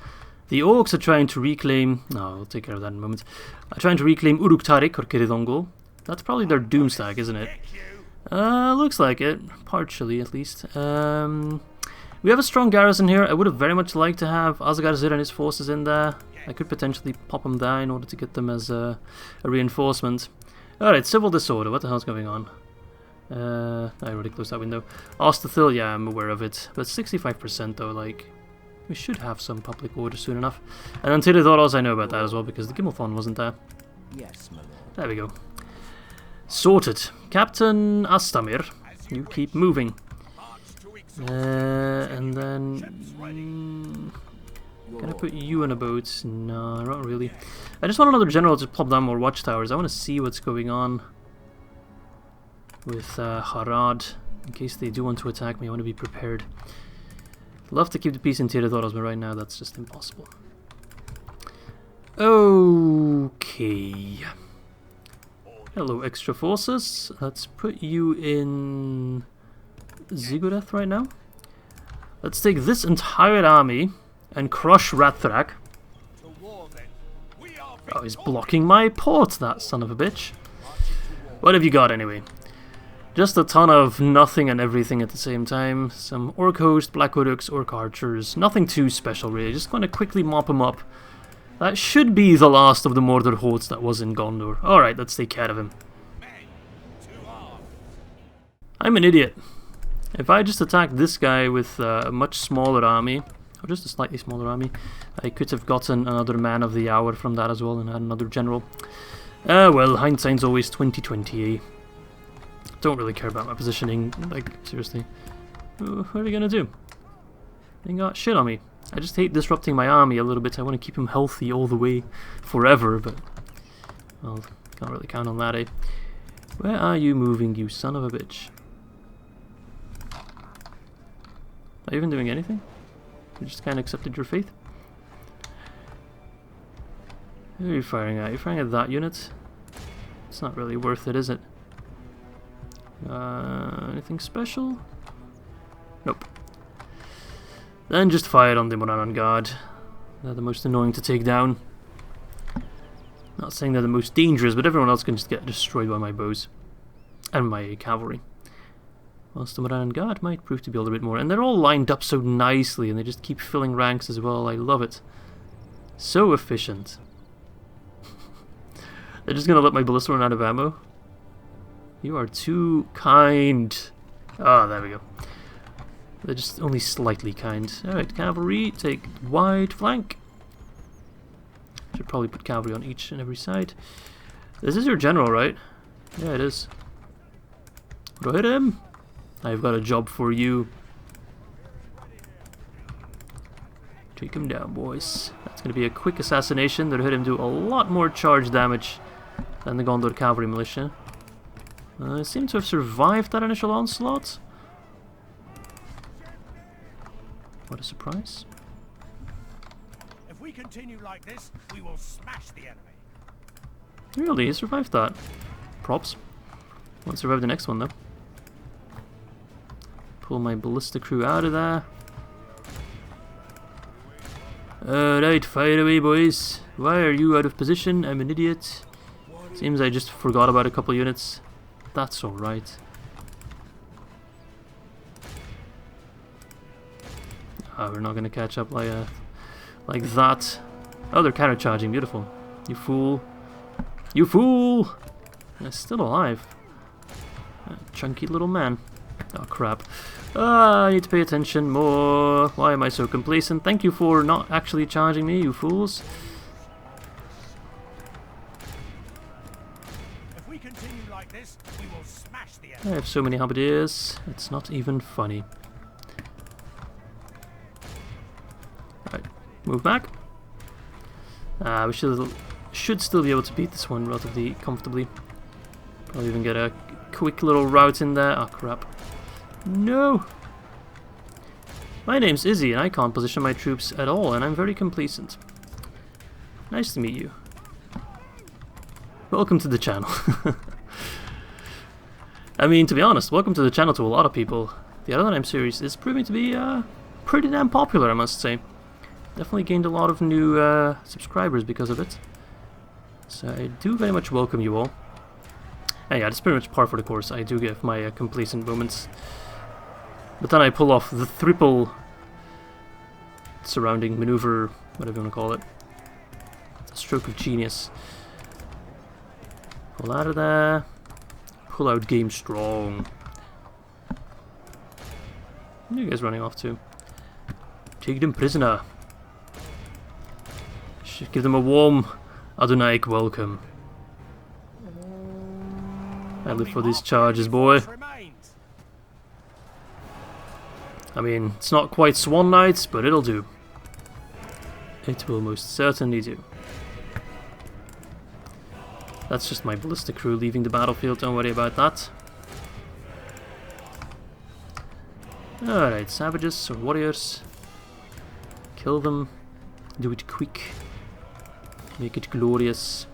the orcs are trying to reclaim... No, I'll take care of that in a moment. Trying to reclaim Uruktârik, or Kiridongol. That's probably their doomstag, isn't it? Looks like it. Partially, at least. We have a strong garrison here. I would have very much liked to have Asgarzir and his forces in there. I could potentially pop them there in order to get them as a reinforcement. Alright, civil disorder. What the hell's going on? I already closed that window. Ostathil, yeah, I'm aware of it. But 65% though, like... We should have some public order soon enough. And Antidoros, I know about that as well, because the Gimmelthon wasn't there. Yes, my lord. There we go. Sorted. Captain Astamir, you keep moving. And then... Can I put you in a boat? No, not really. I just want another general to plop down more watchtowers. I want to see what's going on with Harad. In case they do want to attack me, I want to be prepared. Love to keep the peace in Tir-Thoros, but right now that's just impossible. Okay. Hello, extra forces. Let's put you in Zigurath right now. Let's take this entire army and crush Rathrak. Oh, he's blocking my port, that son of a bitch. What have you got anyway? Just a ton of nothing and everything at the same time. Some Orc Host, Black Uruks, Orc Archers. Nothing too special really, just going to quickly mop them up. That should be the last of the Mordor hordes that was in Gondor. Alright, let's take care of him. I'm an idiot. If I just attacked this guy with a much smaller army, or just a slightly smaller army, I could have gotten another man of the hour from that as well and had another general. Well, hindsight's always 20/20, eh? Don't really care about my positioning, like, seriously. What are we gonna do? They got shit on me. I just hate disrupting my army a little bit. I want to keep him healthy all the way forever, but... Well, can't really count on that, eh? Where are you moving, you son of a bitch? Are you even doing anything? You just kind of accepted your fate? Who are you firing at? You're firing at that unit? It's not really worth it, is it? Anything special? Nope. Then just fire on the Moranan Guard. They're the most annoying to take down. Not saying they're the most dangerous, but everyone else can just get destroyed by my bows and my cavalry. Whilst the Moran Guard might prove to be a little bit more. And they're all lined up so nicely, and they just keep filling ranks as well. I love it. So efficient. They're just going to let my ballista run out of ammo. You are too kind. Ah, there we go. They're just only slightly kind. Alright, cavalry, take wide flank. Should probably put cavalry on each and every side. This is your general, right? Yeah, it is. Go hit him. I've got a job for you. Take him down, boys. That's going to be a quick assassination. That'll hit him do a lot more charge damage than the Gondor cavalry militia. Seem to have survived that initial onslaught. What a surprise. If we continue like this, we will smash the enemy. Really? He survived that. Props. Won't survive the next one, though. Pull my ballista crew out of there. Alright, fire away, boys. Why are you out of position? I'm an idiot. Seems I just forgot about a couple units. That's alright. We're not gonna catch up like that. Oh, they're counter-charging. Beautiful. You fool. You fool! They're still alive. Chunky little man. Oh, crap. I need to pay attention more. Why am I so complacent? Thank you for not actually charging me, you fools. If we continue like this, we will smash the I enemy. have so many halberdiers. It's not even funny. Right, move back. We should still be able to beat this one relatively comfortably. Probably even get a quick little rout in there. Oh, crap. No! My name's Izzy, and I can't position my troops at all, and I'm very complacent. Nice to meet you. Welcome to the channel. I mean, to be honest, welcome to the channel to a lot of people. The Ar-Adûnâim series is proving to be pretty damn popular, I must say. Definitely gained a lot of new subscribers because of it. So I do very much welcome you all. And yeah, that's pretty much par for the course. I do get my complacent moments. But then I pull off the triple surrounding maneuver, whatever you want to call it. A stroke of genius. Pull out of there. Pull out game strong. Where are you guys running off to? Take them prisoner. Should give them a warm Adûnâik welcome. I live for these charges, boy. I mean, it's not quite Swan Knights, but it'll do. It will most certainly do. That's just my ballista crew leaving the battlefield, don't worry about that. Alright, savages or warriors. Kill them. Do it quick. Make it glorious.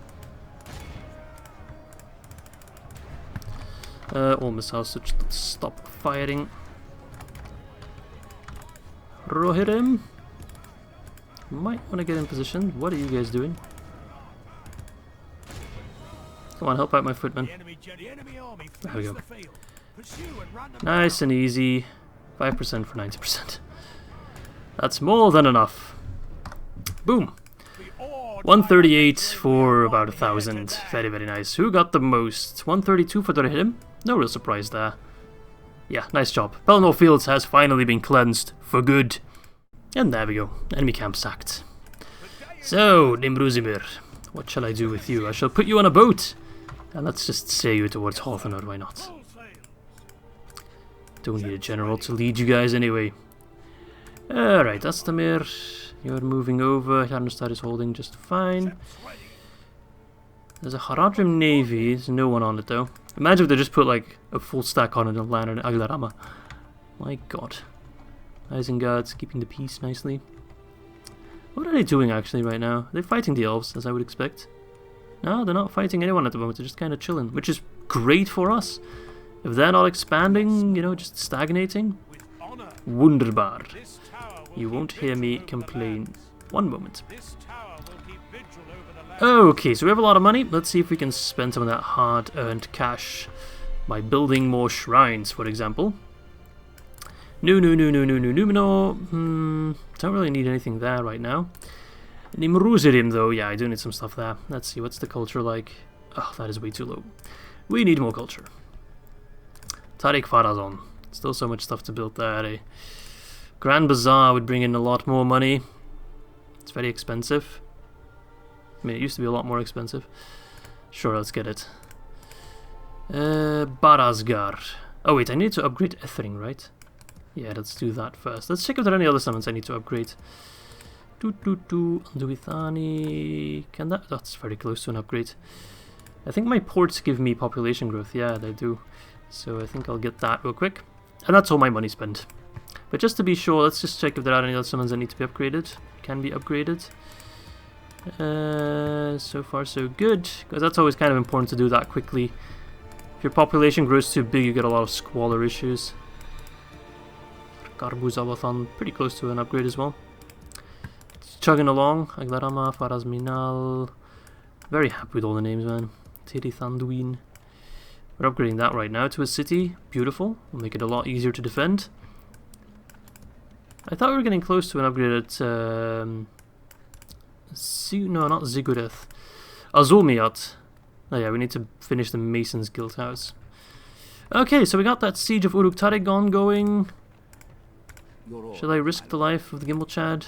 All missiles should stop firing. Hit him. Might want to get in position. What are you guys doing? Come on, help out my footmen. There we go. Nice and easy. 5% for 90%. That's more than enough. Boom. 138 for about 1,000. Very, very nice. Who got the most? 132 for the hit him? No real surprise there. Yeah, nice job. Pelennor Fields has finally been cleansed for good. And there we go. Enemy camp sacked. So, Nimruzimir, what shall I do with you? I shall put you on a boat. And let's just sail you towards Harn, why not? Don't need a general to lead you guys anyway. Alright, Astamir, you're moving over. Istari is holding just fine. There's a Haradrim Navy. There's no one on it though. Imagine if they just put like a full stack on it and land in Aglarama. My god. Isengard's keeping the peace nicely. What are they doing actually right now? They're fighting the Elves, as I would expect. No, they're not fighting anyone at the moment. They're just kind of chilling, which is great for us. If they're not expanding, you know, just stagnating. Wunderbar. You won't hear me complain. One moment. Okay, so we have a lot of money. Let's see if we can spend some of that hard-earned cash by building more shrines, for example. Númenor. Don't really need anything there right now. Nimruzirim, though. Yeah, I do need some stuff there. Let's see, what's the culture like? Oh, that is way too low. We need more culture. Tarik Farazon. Still so much stuff to build there. Eh? Grand Bazaar would bring in a lot more money. It's very expensive. I mean, it used to be a lot more expensive. Sure, let's get it. Barazgar. Oh wait, I need to upgrade Ethering, right? Yeah, let's do that first. Let's check if there are any other summons I need to upgrade. Anduithani. Can that? That's very close to an upgrade. I think my ports give me population growth. Yeah, they do. So I think I'll get that real quick. And that's all my money spent. But just to be sure, let's just check if there are any other summons that need to be upgraded. Can be upgraded. So far so good. Because that's always kind of important to do that quickly. If your population grows too big, you get a lot of squalor issues. Garbuzabathan, pretty close to an upgrade as well. It's chugging along. Aglarama, Farazminal. Very happy with all the names, man. Tirithanduin. We're upgrading that right now to a city. Beautiful. Will make it a lot easier to defend. I thought we were getting close to an upgrade at... no, not Zigureth. Azulmiat. Oh yeah, we need to finish the Mason's Guild House. Okay, so we got that Siege of Uruktârik ongoing. Should I risk the life of the Gimbal Chad?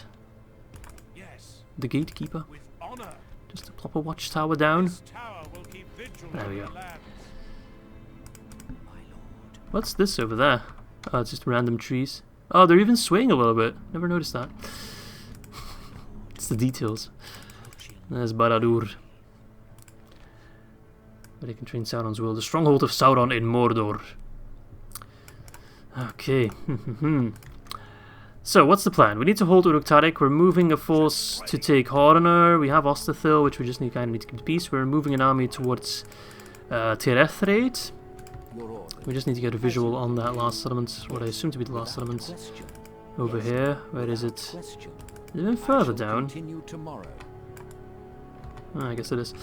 Yes. The Gatekeeper? With honor. Just to plop a watchtower down. This tower will keep vigil There we over go. the lands. What's this over there? Oh, it's just random trees. Oh, they're even swaying a little bit. Never noticed that. It's the details. There's Baradur. But they can train Sauron's will. The stronghold of Sauron in Mordor. Okay. So, what's the plan? We need to hold Uruktârik. We're moving a force to take Harn. We have Osterthil, which we just need to keep the peace. We're moving an army towards Tirethraid. We just need to get a visual on that last settlement, what I assume to be the last settlement. Over here. Where is it? Is it even further down? Oh, I guess it is.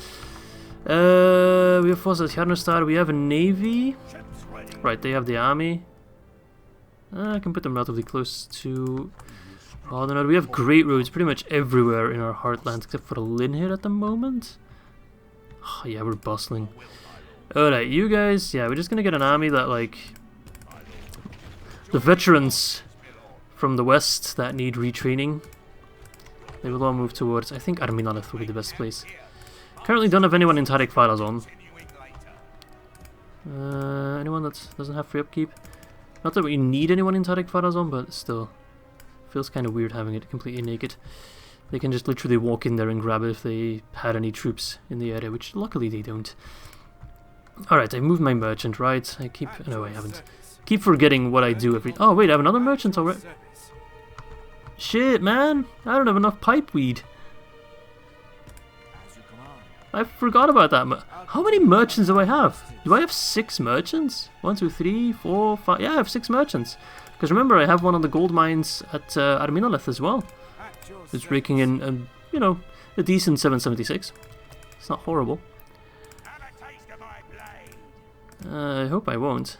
We have forces at Harn. We have a navy. Right, they have the army. I can put them relatively close to Harn. We have great roads pretty much everywhere in our heartland except for Luin here at the moment. Oh, yeah, we're bustling. Alright, you guys, yeah, we're just gonna get an army that, like, the veterans from the west that need retraining, they will all move towards, I think Ar-Minalith will be the best place. Currently don't have anyone in Tarik Farazon. Anyone that doesn't have free upkeep? Not that we need anyone in Tarik Farazon, but still, feels kind of weird having it completely naked. They can just literally walk in there and grab it if they had any troops in the area, which luckily they don't. Alright, I moved my merchant, right? I keep... No, I haven't. Keep forgetting what I do every... Oh, wait, I have another merchant already. Shit, man! I don't have enough pipeweed. I forgot about that. How many merchants do I have? Do I have 6 merchants? 1, 2, 3, 4, 5... Yeah, I have 6 merchants. Because remember, I have one of the gold mines at Ar-Minalith as well. It's raking in, you know, a decent 776. It's not horrible. I hope I won't.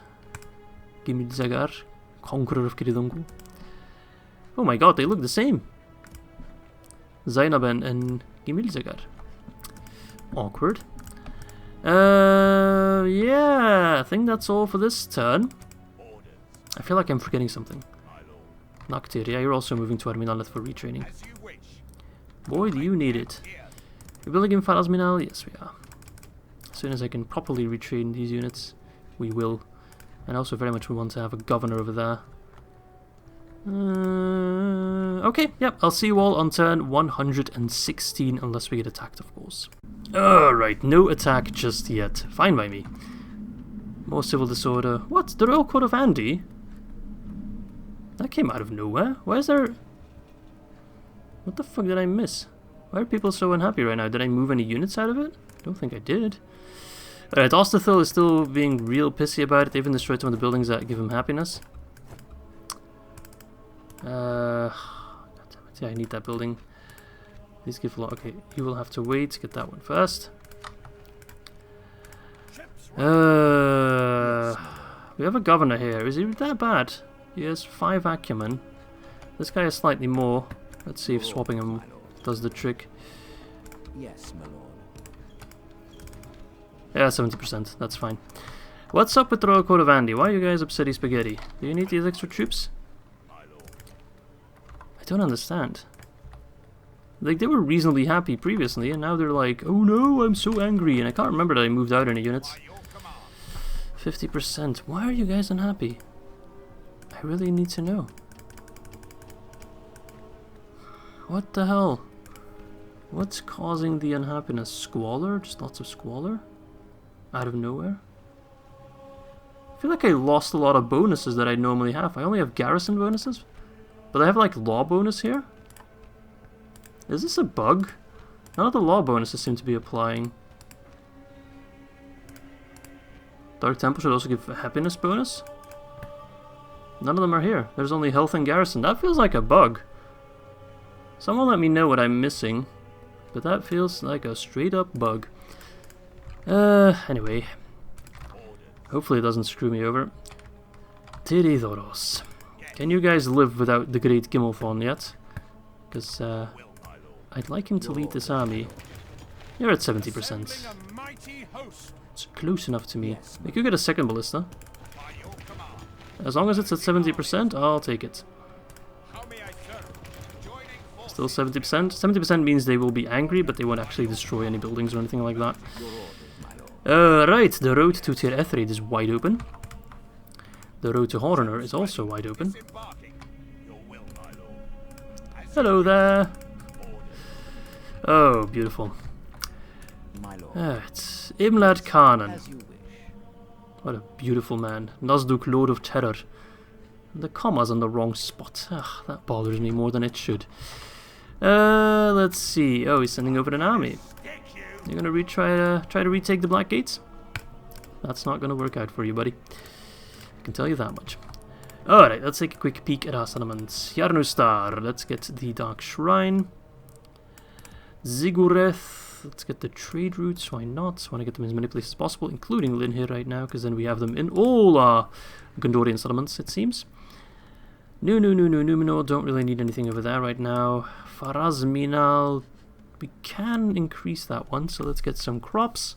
Gimil-Zagar, Conqueror of Kiridungu. Oh my god, they look the same. Zainaben and Gimil-Zagar. Awkward. Yeah, I think that's all for this turn. I feel like I'm forgetting something. Noctir, yeah, you're also moving to Ar-Minalith for retraining. Boy, do you need it. We're building in Farazminal? Yes, we are. As soon as I can properly retrain these units, we will. And also very much we want to have a governor over there. Okay, yep, I'll see you all on turn 116, unless we get attacked, of course. Alright, no attack just yet. Fine by me. More civil disorder. What? The Royal Court of Andy? That came out of nowhere. Why is there... What the fuck did I miss? Why are people so unhappy right now? Did I move any units out of it? I don't think I did. Alright, Osterthil is still being real pissy about it. They even destroyed some of the buildings that give him happiness. God damn it. Yeah, I need that building. These give a lot. Okay, you will have to wait to get that one first. We have a governor here. Is he that bad? He has 5 acumen. This guy has slightly more. Let's see if swapping him does the trick. Yes, my lord. Yeah, 70%. That's fine. What's up with the Royal Court of Andy? Why are you guys upsetty spaghetti? Do you need these extra troops? I don't understand. Like, they were reasonably happy previously, and now they're like, oh no, I'm so angry, and I can't remember that I moved out any units. 50%. Why are you guys unhappy? I really need to know. What the hell? What's causing the unhappiness? Squalor? Just lots of squalor? Out of nowhere? I feel like I lost a lot of bonuses that I normally have. I only have garrison bonuses, but I have like law bonus here. Is this a bug? None of the law bonuses seem to be applying. Dark Temple should also give a happiness bonus. None of them are here. There's only health and garrison. That feels like a bug. Someone let me know what I'm missing, but that feels like a straight up bug. Anyway. Hopefully it doesn't screw me over. Tiridoros. Can you guys live without the Great Gimmelthorn yet? Because, I'd like him to lead this army. You're at 70%. It's close enough to me. We could get a second ballista. As long as it's at 70%, I'll take it. Still 70%. 70% means they will be angry, but they won't actually destroy any buildings or anything like that. Right, the road to Tir Ethered is wide open. The road to Horner is also wide open. Hello there. Oh, beautiful. It's Imlad Khanan. What a beautiful man. Nazduk, Lord of Terror. The comma's on the wrong spot. Ugh, that bothers me more than it should. Let's see. Oh, he's sending over an army. You're gonna try to retake the Black Gates? That's not gonna work out for you, buddy. I can tell you that much. Alright, let's take a quick peek at our settlements. Yarnustar, let's get the Dark Shrine. Zigureth, let's get the trade routes, why not? I want to get them in as many places as possible, including Luin here right now, because then we have them in all our Gondorian settlements, it seems. Númenor, don't really need anything over there right now. Farazminal, we can increase that one, so let's get some crops.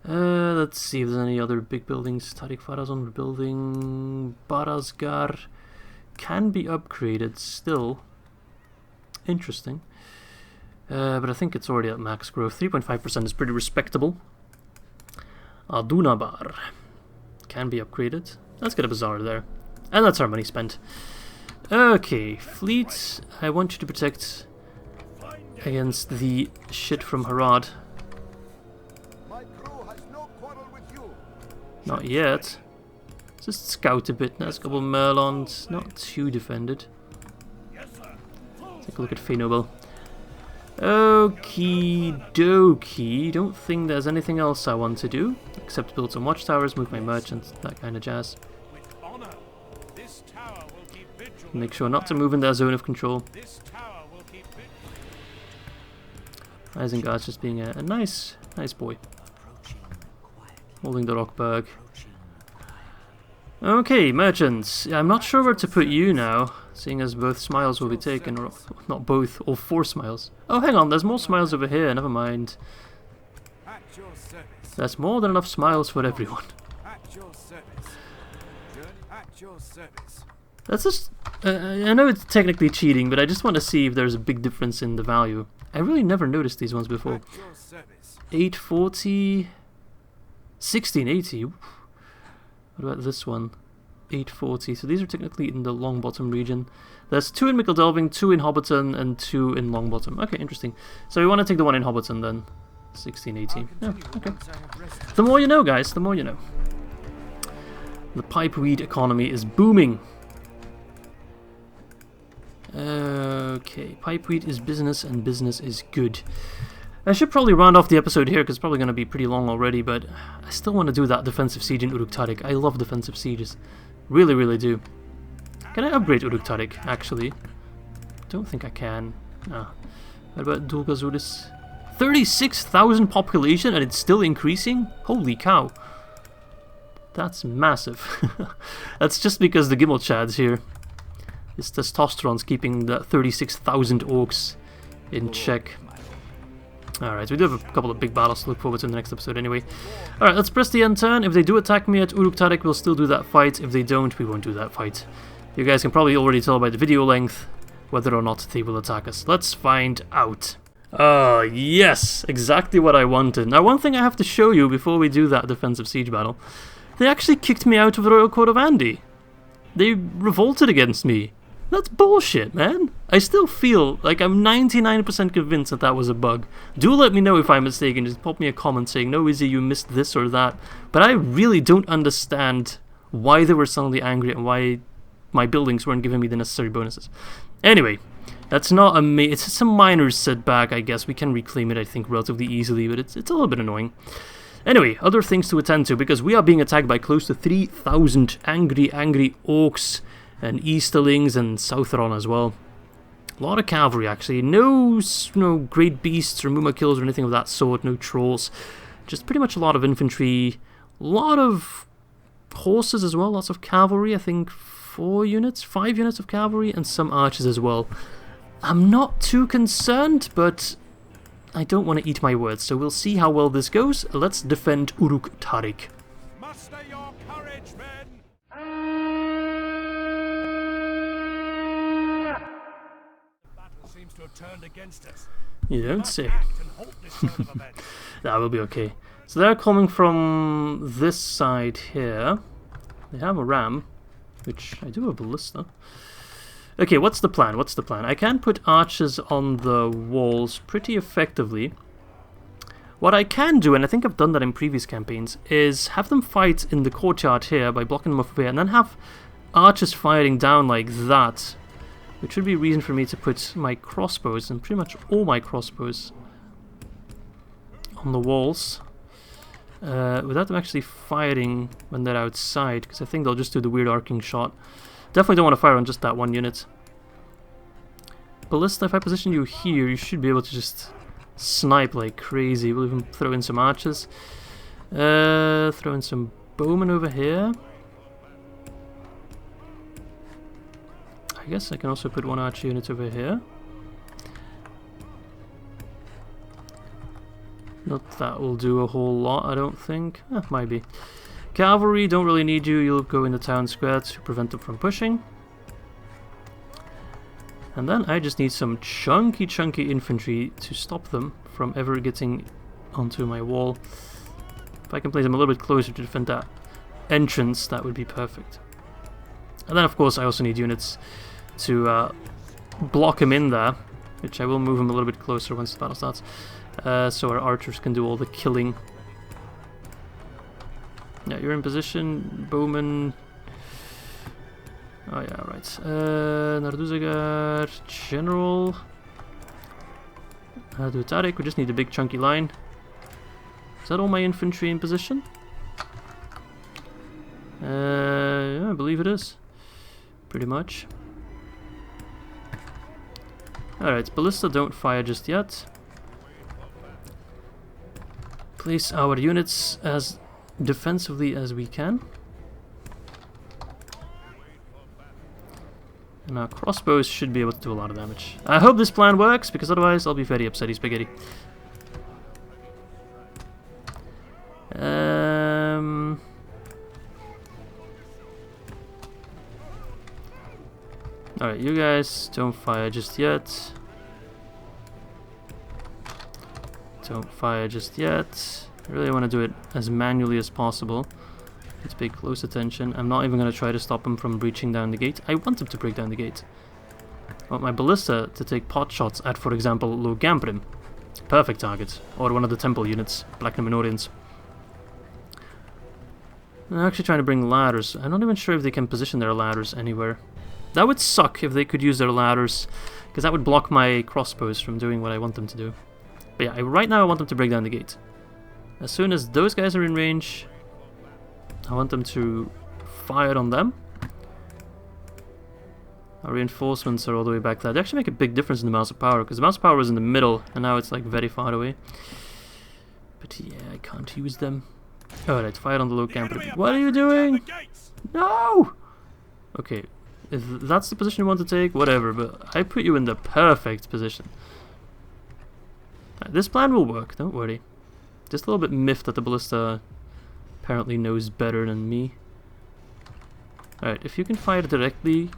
Let's see if there's any other big buildings. Tariq Farazon rebuilding. Barazgar can be upgraded still. Interesting. But I think it's already at max growth. 3.5% is pretty respectable. Adunabar can be upgraded. Let's get a bazaar there. And that's our money spent. Okay, fleet. I want you to protect against the shit from Harad. Not yet. Just scout a bit. Nice couple Merlons. Not too defended. Take a look at Feynoble. Okie dokie. Don't think there's anything else I want to do except build some watchtowers, move my merchants, that kind of jazz. Make sure not to move in their zone of control. Isengard's just being a nice boy. Holding the Rockberg. Okay, merchants. I'm not sure where to put you now, seeing as both smiles will be taken, or not both, all 4 smiles. Oh, hang on, there's more smiles over here, never mind. There's more than enough smiles for everyone. That's just... I know it's technically cheating, but I just want to see if there's a big difference in the value. I really never noticed these ones before. 840... 1680. What about this one? 840. So these are technically in the Longbottom region. There's 2 in Mickle-Delving, 2 in Hobbiton, and 2 in Longbottom. Okay, interesting. So we want to take the one in Hobbiton then. 1680. Yeah, okay. The more you know, guys. The more you know. The pipeweed economy is booming. Okay, pipeweed is business, and business is good. I should probably round off the episode here because it's probably going to be pretty long already, but I still want to do that defensive siege in Uruktârik. I love defensive sieges. Really, really do. Can I upgrade Uruktârik, actually? Don't think I can. No. What about Dulgazuris? 36,000 population and it's still increasing? Holy cow. That's massive. That's just because the Gimel Chad's here. His testosterone's keeping the 36,000 orcs in check. Alright, so we do have a couple of big battles to look forward to in the next episode anyway. Alright, let's press the end turn. If they do attack me at Uruktârik, we'll still do that fight. If they don't, we won't do that fight. You guys can probably already tell by the video length whether or not they will attack us. Let's find out. Yes, exactly what I wanted. Now, one thing I have to show you before we do that defensive siege battle. They actually kicked me out of the Royal Court of Andi. They revolted against me. That's bullshit, man. I still feel like I'm 99% convinced that that was a bug. Do let me know if I'm mistaken. Just pop me a comment saying, no, Izzy, you missed this or that. But I really don't understand why they were suddenly angry and why my buildings weren't giving me the necessary bonuses. Anyway, that's not it's a minor setback, I guess. We can reclaim it, I think, relatively easily, but it's a little bit annoying. Anyway, other things to attend to, because we are being attacked by close to 3,000 angry orcs and Easterlings and Southron as well. A lot of cavalry, actually. No great beasts or Muma kills or anything of that sort. No trolls. Just pretty much a lot of infantry. A lot of horses as well. Lots of cavalry. I think 5 units of cavalry and some archers as well. I'm not too concerned, but I don't want to eat my words. So we'll see how well this goes. Let's defend Uruktârik. Muster your courage, men! The battle seems to have turned against us. You don't Must say. act and halt this turn of events. That will be okay. So they're coming from this side here. They have a ram, which I do have a ballista. Okay, what's the plan? I can put archers on the walls pretty effectively. What I can do, and I think I've done that in previous campaigns, is have them fight in the courtyard here by blocking them off here, and then have archers firing down like that, which would be a reason for me to put my crossbows, and pretty much all my crossbows, on the walls, without them actually firing when they're outside, because I think they'll just do the weird arcing shot. Definitely don't want to fire on just that one unit. Ballista, if I position you here, you should be able to just snipe like crazy. We'll even throw in some archers. Throw in some bowmen over here. I guess I can also put one archer unit over here. Not that will do a whole lot, I don't think. Might be. Cavalry, don't really need you. You'll go in the town square to prevent them from pushing. And then I just need some chunky infantry to stop them from ever getting onto my wall. If I can place them a little bit closer to defend that entrance, that would be perfect. And then, of course, I also need units to block him in there, which I will move him a little bit closer once the battle starts, so our archers can do all the killing. Yeah, you're in position, bowman. Oh yeah, right. Narduzagar, general. Uruktârik, we just need a big chunky line. Is that all my infantry in position? Yeah, I believe it is. Pretty much. Alright, ballista don't fire just yet. Place our units as defensively as we can. And our crossbows should be able to do a lot of damage. I hope this plan works, because otherwise I'll be very upsetty spaghetti. Alright, you guys don't fire just yet. Don't fire just yet. I really want to do it as manually as possible. Let's pay close attention. I'm not even going to try to stop him from breaching down the gate. I want him to break down the gate. I want my ballista to take pot shots at, for example, Logamprim. Perfect target. Or one of the temple units, Black Númenorians. I'm actually trying to bring ladders. I'm not even sure if they can position their ladders anywhere. That would suck if they could use their ladders, because that would block my crossbows from doing what I want them to do. But yeah, right now I want them to break down the gate. As soon as those guys are in range, I want them to fire on them. Our reinforcements are all the way back there. They actually make a big difference in the mouse of power, because the mouse of power was in the middle, and now it's like very far away. But yeah, I can't use them. Alright, fire on the low camp. What are you doing? No! Okay, if that's the position you want to take, whatever, but I put you in the perfect position. This plan will work, don't worry. Just a little bit miffed that the ballista apparently knows better than me. Alright, if you can fire directly,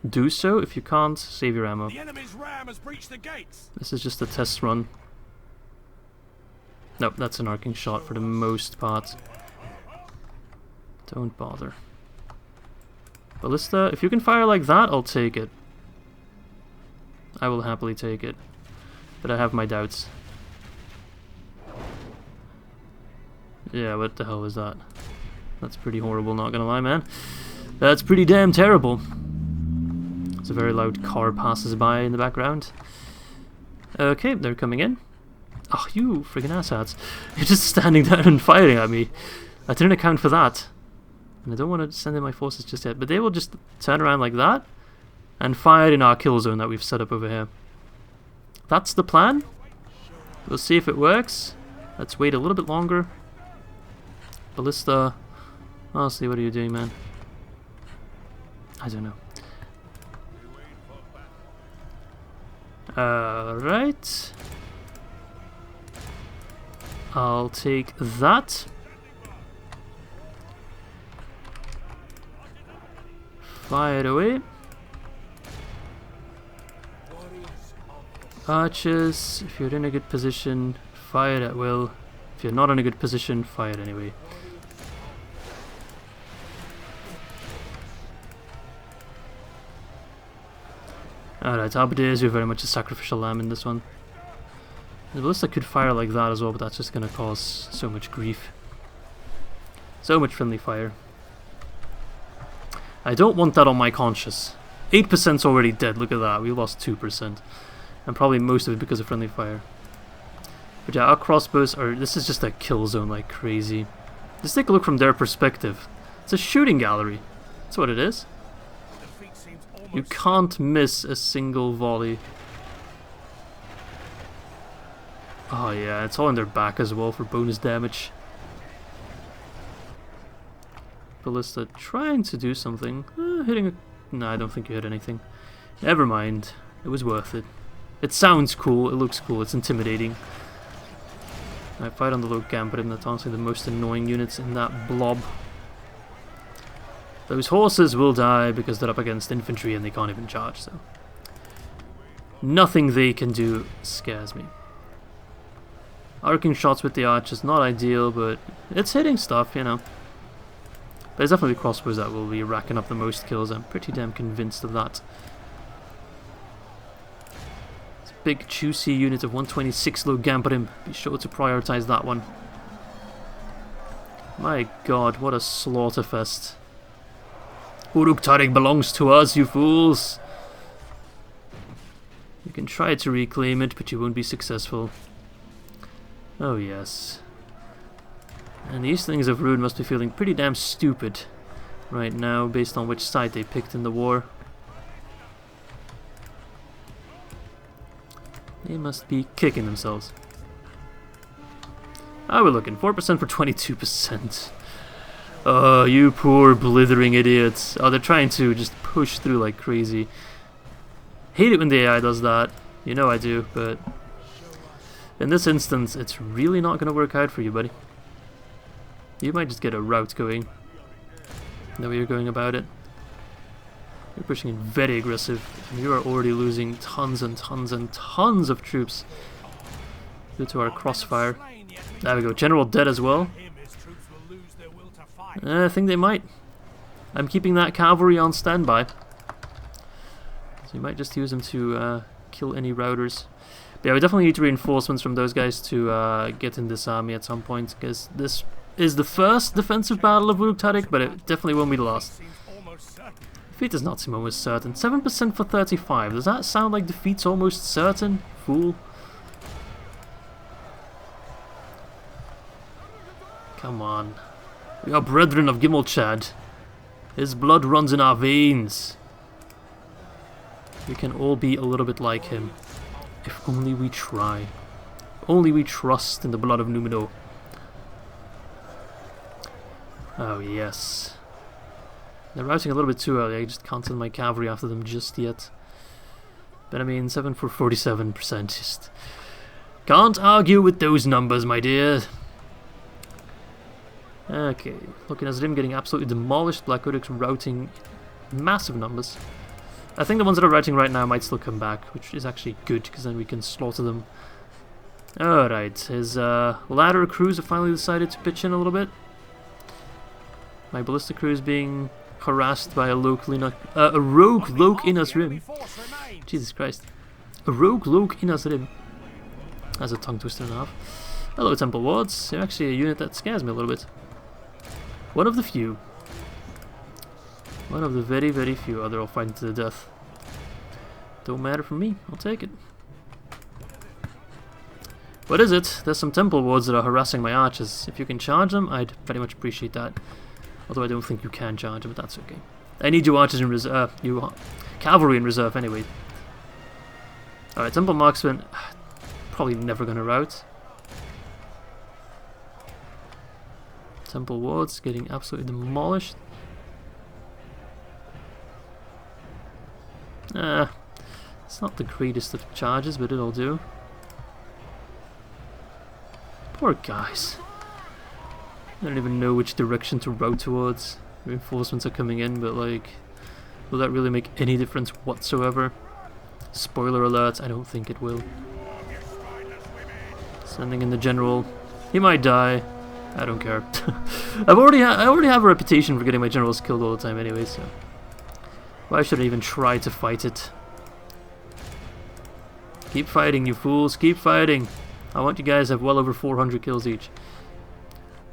do so. If you can't, save your ammo. The enemy's ram has breached the gates. This is just a test run. Nope, that's an arcing shot for the most part. Don't bother. Ballista, if you can fire like that, I'll take it. I will happily take it. But I have my doubts. Yeah, what the hell is that? That's pretty horrible, not gonna lie, man. That's pretty damn terrible. There's a very loud car passes by in the background. Okay, they're coming in. Oh, you friggin' asshats. You're just standing there and firing at me. I didn't account for that. And I don't want to send in my forces just yet, but they will just turn around like that and fire in our kill zone that we've set up over here. That's the plan. We'll see if it works. Let's wait a little bit longer. Ballista. Honestly, what are you doing, man? I don't know. Alright. I'll take that. Fire it away. Archers, if you're in a good position, fire at will. If you're not in a good position, fire anyway. Alright, Halberdiers, you're very much a sacrificial lamb in this one. The ballista could fire like that as well, but that's just going to cause so much grief. So much friendly fire. I don't want that on my conscience. 8%'s already dead, look at that, we lost 2%. And probably most of it because of friendly fire. But yeah, our crossbows are... this is just a kill zone like crazy. Just take a look from their perspective. It's a shooting gallery. That's what it is. You can't miss a single volley. Oh yeah, it's all in their back as well for bonus damage. Ballista trying to do something. Hitting a... no, I don't think you hit anything. Never mind. It was worth it. It sounds cool, it looks cool, it's intimidating. I fight on the low camp, but that's honestly the most annoying units in that blob. Those horses will die because they're up against infantry and they can't even charge, so... nothing they can do scares me. Arcing shots with the arch is not ideal, but it's hitting stuff, you know. But it's definitely crossbows that will be racking up the most kills, I'm pretty damn convinced of that. It's a big juicy unit of 126 low Gamperim, be sure to prioritize that one. My god, what a slaughterfest. Uruktârik belongs to us, you fools! You can try to reclaim it, but you won't be successful. Oh yes. And these things of Rude must be feeling pretty damn stupid right now, based on which side they picked in the war. They must be kicking themselves. Ah, we're looking 4% for 22%. Oh, you poor blithering idiots. Oh, they're trying to just push through like crazy. Hate it when the AI does that. You know I do, but... in this instance, it's really not going to work out for you, buddy. You might just get a rout going. The way you're going about it. You're pushing in very aggressive, and you are already losing tons and tons and tons of troops due to our crossfire. There we go, General dead as well. I think they might. I'm keeping that cavalry on standby. So you might just use them to kill any routers. But yeah, we definitely need reinforcements from those guys to get in this army at some point, because this is the first defensive battle of Uruktârik, but it definitely won't be the last. Defeat does not seem almost certain. 7% for 35. Does that sound like defeat's almost certain? Fool. Come on. We are brethren of Gimmelchad. His blood runs in our veins. We can all be a little bit like him. If only we try. If only we trust in the blood of Númenor. Oh yes. They're routing a little bit too early. I just can't send my cavalry after them just yet. But I mean, 7 for 47%. Just can't argue with those numbers, my dear. Okay, looking at him getting absolutely demolished. Black Uruk's routing massive numbers. I think the ones that are routing right now might still come back, which is actually good, because then we can slaughter them. Alright, his ladder crews have finally decided to pitch in a little bit. My ballista crew is being harassed by a rogue Loke in Asrim. Jesus Christ. A rogue Loke in Asrim. That's a tongue twister and a half. Hello, Temple Wards. You're actually a unit that scares me a little bit. One of the few. One of the very, very few. Oh, they're all fighting to the death. Don't matter for me. I'll take it. What is it? There's some Temple Wards that are harassing my archers. If you can charge them, I'd very much appreciate that. Although I don't think you can charge them, but that's okay. I need you archers in reserve. You cavalry in reserve anyway. Alright, Temple Marksmen. Probably never gonna rout. Temple Wards getting absolutely demolished. It's not the greatest of charges, but it'll do. Poor guys. I don't even know which direction to route towards. Reinforcements are coming in, but like, will that really make any difference whatsoever? Spoiler alert, I don't think it will. Sending in the general. He might die. I don't care. I already have a reputation for getting my generals killed all the time anyway, so why should I even try to fight it? Keep fighting, you fools. Keep fighting. I want you guys to have well over 400 kills each.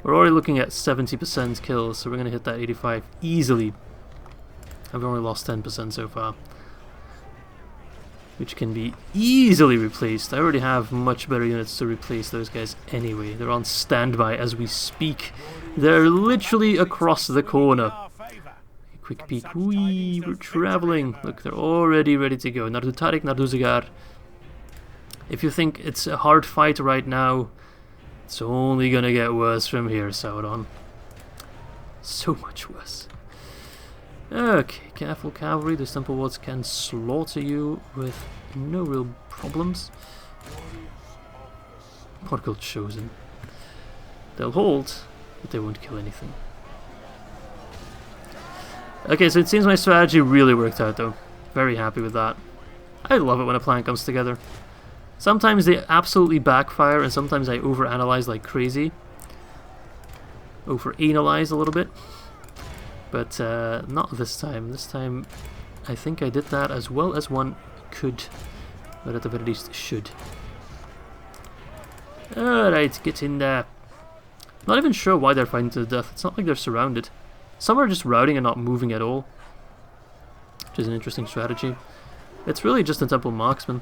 We're already looking at 70% kills, so we're going to hit that 85 easily. I've only lost 10% so far, which can be easily replaced. I already have much better units to replace those guys anyway. They're on standby as we speak. They're literally across the corner. Quick peek. Whee, we're traveling. Look, they're already ready to go. Uruktârik, Narduzagar. If you think it's a hard fight right now, it's only gonna get worse from here, Sauron. So much worse. Okay, careful cavalry. The Temple Wards can slaughter you with no real problems. Prodigal Chosen. They'll hold, but they won't kill anything. Okay, so it seems my strategy really worked out though. Very happy with that. I love it when a plan comes together. Sometimes they absolutely backfire, and sometimes I overanalyze like crazy. Overanalyze a little bit. But not this time. This time I think I did that as well as one could. But at the very least should. Alright, get in there. Not even sure why they're fighting to the death. It's not like they're surrounded. Some are just routing and not moving at all, which is an interesting strategy. It's really just the Temple Marksmen.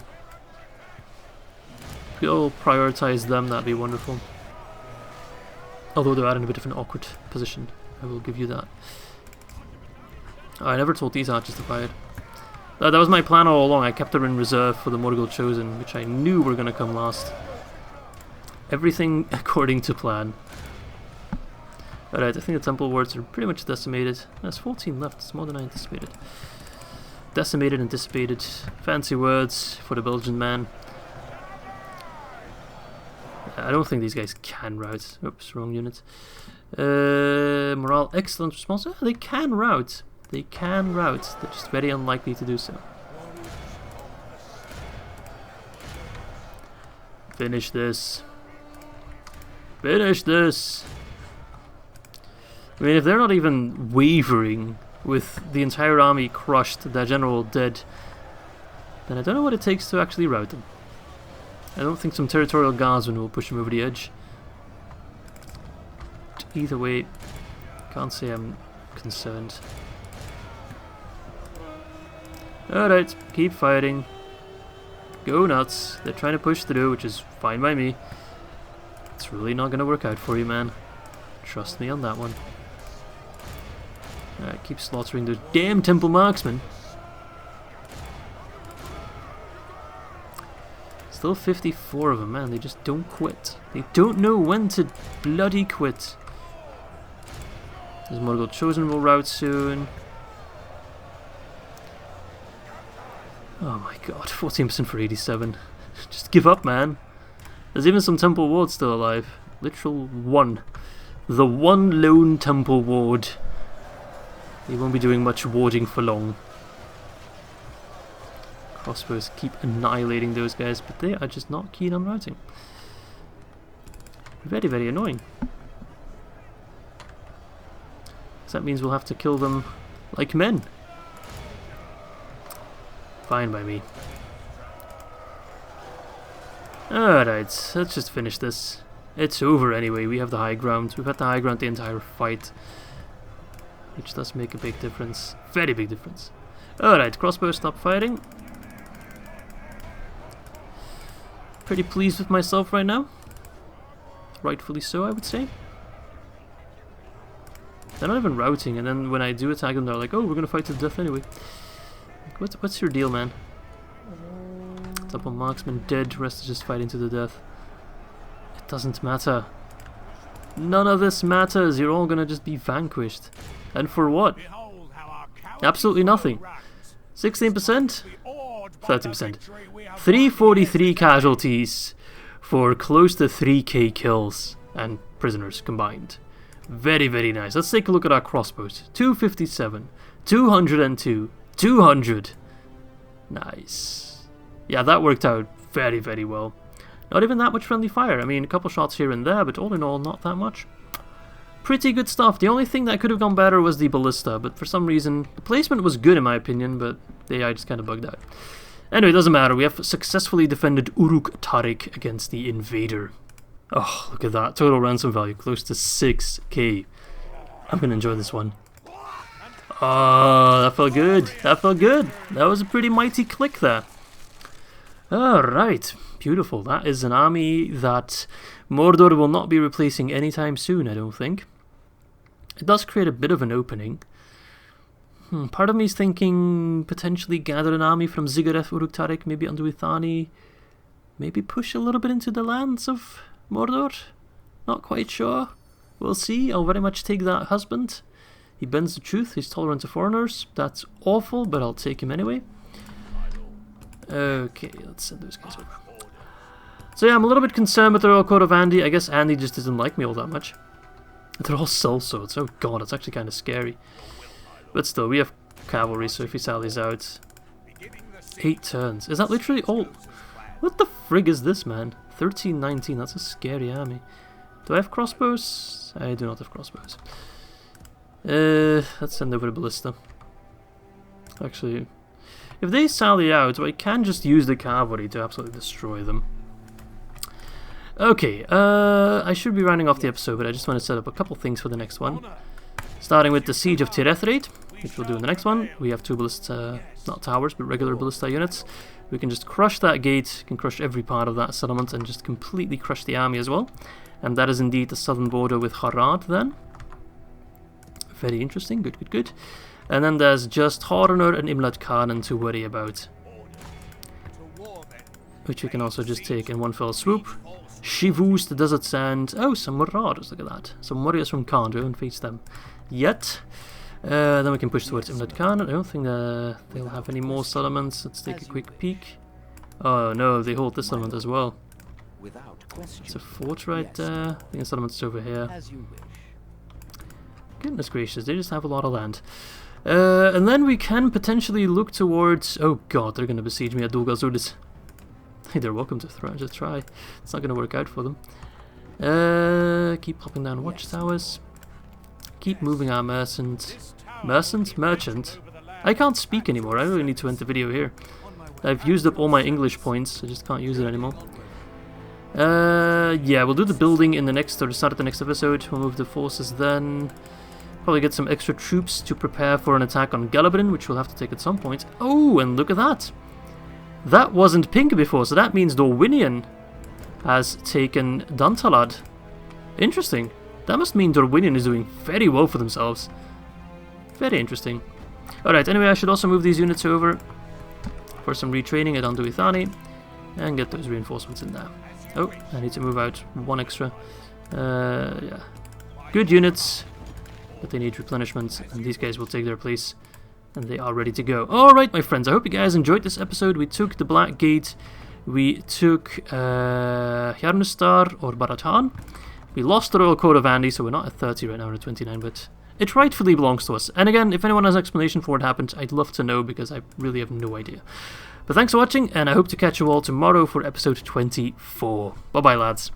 If we all prioritize them, that'd be wonderful. Although they're in a bit of an awkward position, I will give you that. Oh, I never told these archers to fight. That was my plan all along. I kept them in reserve for the Mordor Chosen, which I knew were going to come last. Everything according to plan. Alright, I think the Temple Wards are pretty much decimated. There's 14 left, it's more than I anticipated. Decimated and dissipated. Fancy words for the Belgian man. I don't think these guys can rout. Oops, wrong unit. Morale, excellent response. Oh, they can rout. They can rout. They're just very unlikely to do so. Finish this. Finish this. I mean, if they're not even wavering with the entire army crushed, their general dead, then I don't know what it takes to actually rout them. I don't think some territorial guardsmen will push them over the edge. But either way, can't say I'm concerned. Alright, keep fighting. Go nuts. They're trying to push through, which is fine by me. It's really not going to work out for you, man. Trust me on that one. Alright, keep slaughtering those damn Temple Marksmen. Still 54 of them, man. They just don't quit. They don't know when to bloody quit. There's Mordor Chosen will rout soon. Oh my god, 14% for 87. Just give up, man. There's even some Temple Wards still alive. Literal one. The one lone Temple Ward. He won't be doing much warding for long. Crossbows keep annihilating those guys, but they are just not keen on routing. Very, very annoying. So that means we'll have to kill them like men. Fine by me. Alright, let's just finish this. It's over anyway, we have the high ground. We've had the high ground the entire fight. Which does make a big difference. Very big difference. Alright, crossbow, stop fighting. Pretty pleased with myself right now. Rightfully so, I would say. They're not even routing, and then when I do attack them, they're like, oh, we're gonna fight to the death anyway. Like, what's your deal, man? Double marksman dead, rest is just fighting to the death. It doesn't matter. None of this matters, you're all gonna just be vanquished. And for what? Absolutely nothing. 16%? 30%. 343 casualties for close to 3k kills and prisoners combined. Very, very nice. Let's take a look at our crossbows. 257, 202, 200. Nice. Yeah, that worked out very, very well. Not even that much friendly fire. I mean, a couple shots here and there, but all in all, not that much. Pretty good stuff. The only thing that could have gone better was the ballista, but for some reason, the placement was good in my opinion, but the AI just kind of bugged out. Anyway, it doesn't matter. We have successfully defended Uruktârik against the invader. Oh, look at that. Total ransom value, close to 6k. I'm going to enjoy this one. Oh, that felt good. That felt good. That was a pretty mighty click there. Alright, beautiful. That is an army that Mordor will not be replacing anytime soon, I don't think. It does create a bit of an opening. Part of me is thinking potentially gather an army from Ziggurat, Uruktârik, maybe Untitled. Maybe push a little bit into the lands of Mordor. Not quite sure. We'll see. I'll very much take that husband. He bends the truth. He's tolerant to foreigners. That's awful, but I'll take him anyway. Okay, let's send those guys over. So yeah, I'm a little bit concerned with the Royal Court of Andy. I guess Andy just doesn't like me all that much. They're all sellswords. Oh god, it's actually kind of scary. But still, we have cavalry, so if he sallies out... 8 turns. Is that literally all? What the frig is this, man? 1319, that's a scary army. Do I have crossbows? I do not have crossbows. Let's send over the ballista. Actually, if they sally out, I can just use the cavalry to absolutely destroy them. Okay, I should be rounding off the episode, but I just want to set up a couple things for the next one. Starting with the Siege of Eärendil, which we'll do in the next one. We have 2 ballista, not towers, but regular ballista units. We can just crush that gate, can crush every part of that settlement, and just completely crush the army as well. And that is indeed the southern border with Barad then. Very interesting, good, good, good. And then there's just Harner and Imlad to worry about. Which we can also just take in one fell swoop. Shivus, the desert sand. Oh, some marauders, look at that. Some warriors from Khan, we haven't faced them yet. Then we can push towards Imlad Khan. I don't think they'll have any more settlements. Let's take a quick peek. Oh no, they hold this settlement as well. It's a fort right there. I think the settlement's over here. Goodness gracious, they just have a lot of land. And then we can potentially look towards... Oh god, they're going to besiege me at Dulgazudis. Hey, they're welcome to try. It's not going to work out for them. Keep popping down watchtowers. Keep moving our merchant. I can't speak anymore. I really need to end the video here. I've used up all my English points. I just can't use it anymore. Yeah, we'll do the building in the next, or the start of the next episode. We'll move the forces then. Probably get some extra troops to prepare for an attack on Galabrin, which we'll have to take at some point. Oh, and look at that. That wasn't pink before, so that means Dorwinion has taken Dantalad. Interesting. That must mean Dorwinion is doing very well for themselves. Very interesting. Alright, anyway, I should also move these units over for some retraining at Untitled. and get those reinforcements in there. Oh, I need to move out one extra. Yeah. Good units, but they need replenishment, and these guys will take their place, and they are ready to go. Alright, my friends, I hope you guys enjoyed this episode. We took the Black Gate, we took Harn or Barad. We lost the Royal Court of Andy, so we're not at 30 right now, we're at 29, but it rightfully belongs to us. And again, if anyone has an explanation for what happened, I'd love to know, because I really have no idea. But thanks for watching, and I hope to catch you all tomorrow for episode 24. Bye-bye, lads.